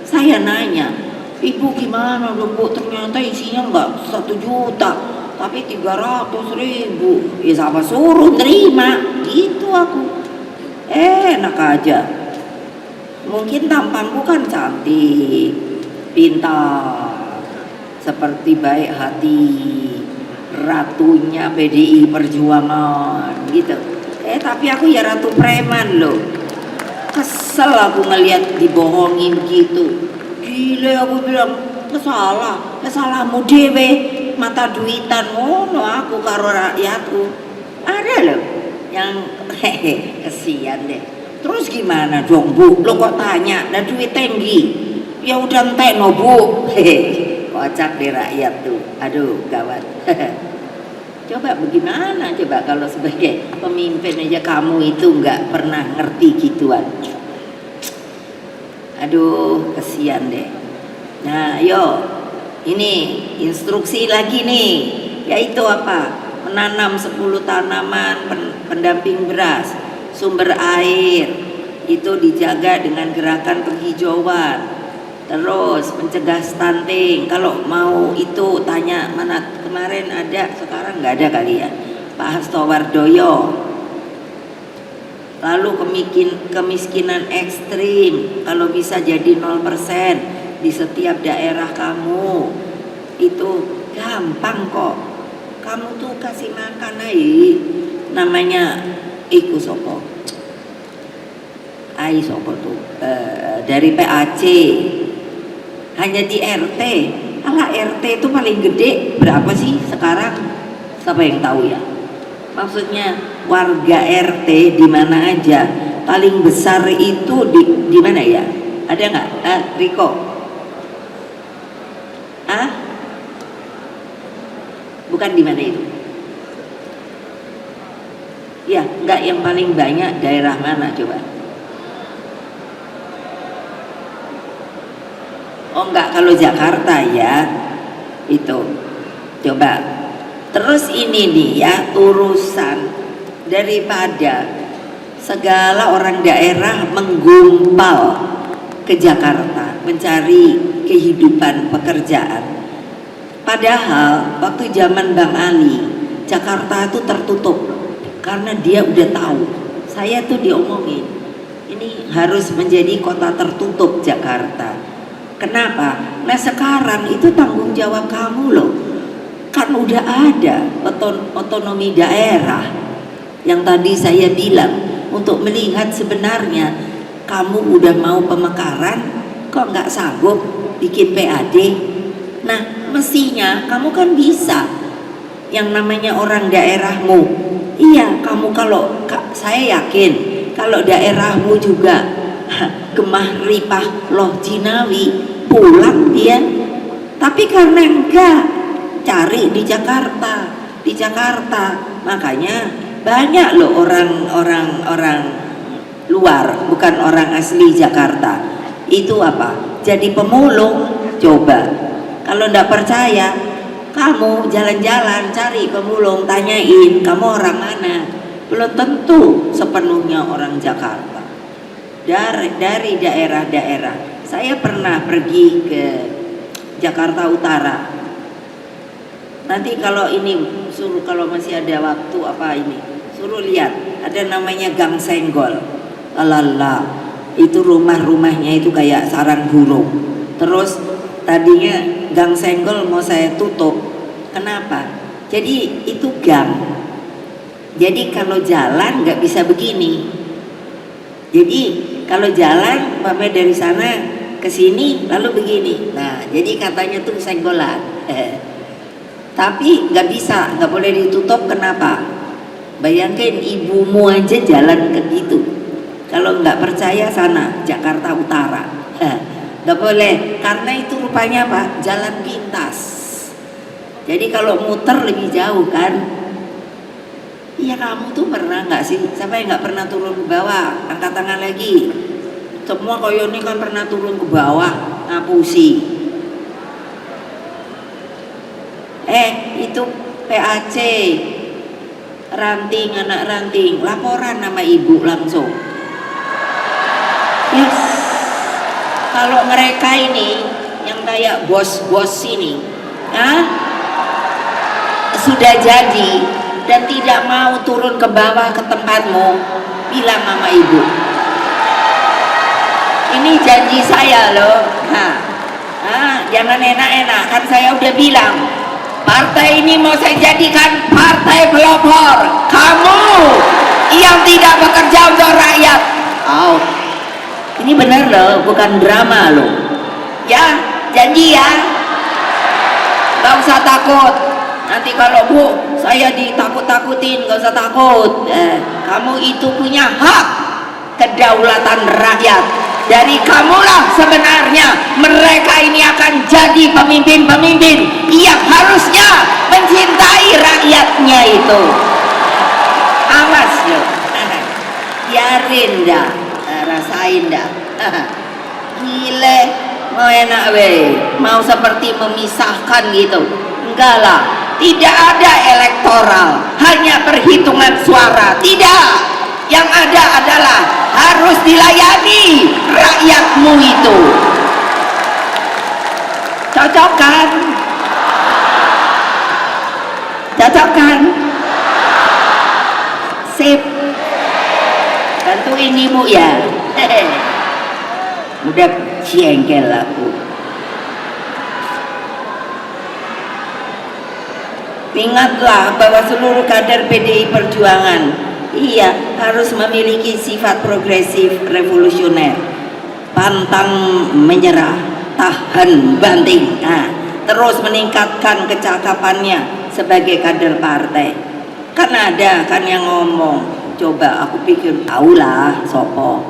S1: Saya nanya, ibu gimana dong Bu, ternyata isinya enggak 1 juta tapi 300.000, ya siapa suruh terima, gitu aku. Enak aja, mungkin tampanku kan cantik, pintar, seperti baik hati ratunya PDI Perjuangan gitu. Tapi aku ya ratu preman loh. Kesel aku ngeliat dibohongin gitu. Gila, aku bilang kesalahmu dewe, mata duitan ngono aku karo rakyatku. Ada loh yang kesian deh. Terus gimana dong Bu? Lo kok tanya, nah duit tinggi. Ya udah entek no Bu. Kocak deh rakyat tuh. Aduh gawat. Coba bagaimana coba kalau sebagai pemimpin aja kamu itu nggak pernah ngerti gituan. Aduh kesian deh. Nah yo, ini instruksi lagi nih, yaitu apa? Menanam 10 tanaman pendamping beras, sumber air itu dijaga dengan gerakan penghijauan, terus mencegah stunting. Kalau mau itu tanya mana kemarin ada, sekarang nggak ada kali ya, Pak Hasto Wardoyo. Lalu kemiskinan ekstrim kalau bisa jadi 0% di setiap daerah kamu, itu gampang kok. Kamu tuh kasih makan aja, namanya iku sopo, sopo tuh dari PAC, hanya di RT. Alah RT itu paling gede berapa sih sekarang? Siapa yang tahu ya? Maksudnya warga RT di mana aja paling besar itu di mana ya? Ada nggak? Riko? Bukan di mana itu? Ya, nggak, yang paling banyak daerah mana coba? Oh enggak, kalau Jakarta ya itu. Coba. Terus ini nih ya, urusan daripada segala orang daerah menggumpal ke Jakarta mencari kehidupan pekerjaan. Padahal waktu zaman Bang Ali, Jakarta itu tertutup karena dia udah tahu. Saya tuh diomongin, ini harus menjadi kota tertutup Jakarta. Kenapa? Nah sekarang itu tanggung jawab kamu loh. Kan udah ada otonomi daerah yang tadi saya bilang, untuk melihat sebenarnya kamu udah mau pemekaran kok nggak sanggup bikin PAD. Nah mestinya kamu kan bisa, yang namanya orang daerahmu. Iya, kamu kalau saya yakin kalau daerahmu juga gemah ripah loh Jinawi, pulang dia. Tapi karena enggak, cari di Jakarta, makanya banyak loh orang luar, bukan orang asli Jakarta itu apa, jadi pemulung. Coba kalau enggak percaya, kamu jalan-jalan cari pemulung, tanyain kamu orang mana. Belum tentu sepenuhnya orang Jakarta. Dari daerah-daerah. Saya pernah pergi ke Jakarta Utara. Nanti kalau ini suruh, kalau masih ada waktu apa ini, suruh lihat, ada namanya Gang Senggol. Alala, itu rumah-rumahnya itu kayak sarang burung. Terus tadinya Gang Senggol mau saya tutup. Kenapa? Jadi itu gang. Jadi kalau jalan nggak bisa begini. Jadi kalau jalan umpamanya dari sana ke sini lalu begini. Nah, jadi katanya tuh senggolan. Tapi nggak bisa, nggak boleh ditutup. Kenapa? Bayangkan ibumu aja jalan ke gitu. Kalau nggak percaya sana Jakarta Utara, nggak boleh, karena itu rupanya apa? Jalan pintas. Jadi kalau muter lebih jauh kan? Iya, kamu tuh pernah nggak sih? Siapa yang nggak pernah turun ke bawah? Angkat tangan lagi. Semua koyo ini kan pernah turun ke bawah, ngapusi. Itu PAC ranting, anak ranting, laporan nama ibu langsung. Yes. Kalau mereka ini yang kayak bos-bos ini, sudah jadi dan tidak mau turun ke bawah ke tempatmu, bilang sama ibu. Ini janji saya loh. Jangan enak-enak, kan saya udah bilang. Partai ini mau saya jadikan partai pelopor. Kamu yang tidak bekerja untuk rakyat. Ini benar loh, bukan drama loh. Ya, janji ya. Gak usah takut. Nanti kalau Bu, saya ditakut-takutin, gak usah takut. Kamu itu punya hak kedaulatan rakyat. Dari kamulah sebenarnya mereka ini akan jadi pemimpin-pemimpin yang harusnya mencintai rakyatnya itu. Awas loh. Biarin dah, rasain dah. Gile, mau enak weh, mau seperti memisahkan gitu. Enggak lah, tidak ada elektoral, hanya perhitungan suara. Tidak. Yang ada adalah harus dilayani rakyatmu itu. Cocok kan? Cocok kan? Sip. Bantuin ibu ya. Udah jengkel aku. Ingatlah bahwa seluruh kader PDI Perjuangan harus memiliki sifat progresif revolusioner, pantang menyerah, tahan banting, terus meningkatkan kecakapannya sebagai kader partai. Kan ada kan yang ngomong, coba aku pikir taulah sopo.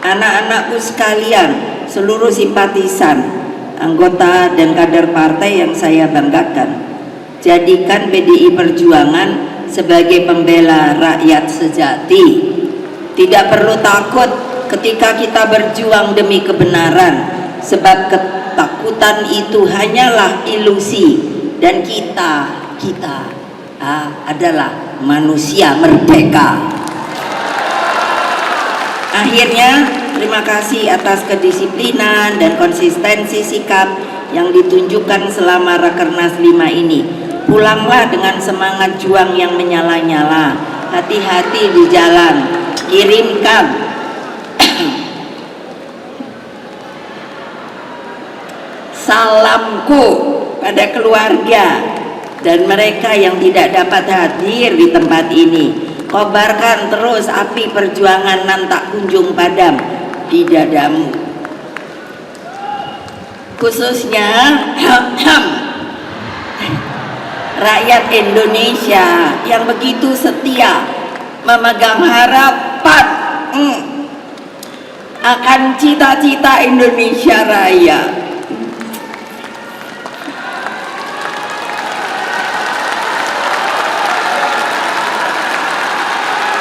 S1: Anak-anakku sekalian, seluruh simpatisan, anggota dan kader partai yang saya banggakan, jadikan PDI Perjuangan sebagai pembela rakyat sejati. Tidak perlu takut ketika kita berjuang demi kebenaran, sebab ketakutan itu hanyalah ilusi, dan kita adalah manusia merdeka. Akhirnya, terima kasih atas kedisiplinan dan konsistensi sikap yang ditunjukkan selama Rakernas 5 ini. Pulanglah dengan semangat juang yang menyala-nyala. Hati-hati di jalan. Kirimkan salamku pada keluarga dan mereka yang tidak dapat hadir di tempat ini. Kobarkan terus api perjuangan nan tak kunjung padam di dadamu. Khususnya rakyat Indonesia yang begitu setia memegang harapan akan cita-cita Indonesia Raya.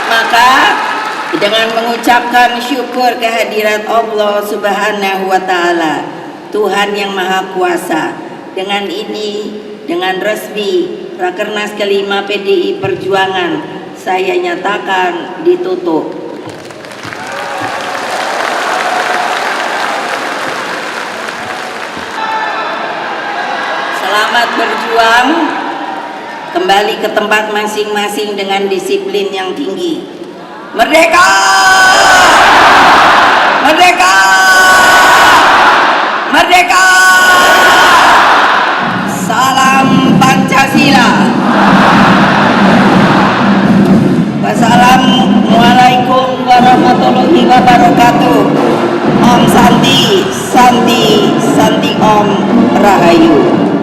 S1: Maka dengan mengucapkan syukur kehadirat Allah Subhanahu wa Ta'ala, Tuhan yang Maha Kuasa, dengan ini, dengan resmi Rakernas kelima PDI Perjuangan saya nyatakan ditutup. Selamat berjuang. kembali ke tempat masing-masing dengan disiplin yang tinggi. Merdeka! Merdeka! Merdeka! Salam Pancasila. Wassalamualaikum warahmatullahi wabarakatuh. Om Santi, Santi, Santi Om Rahayu.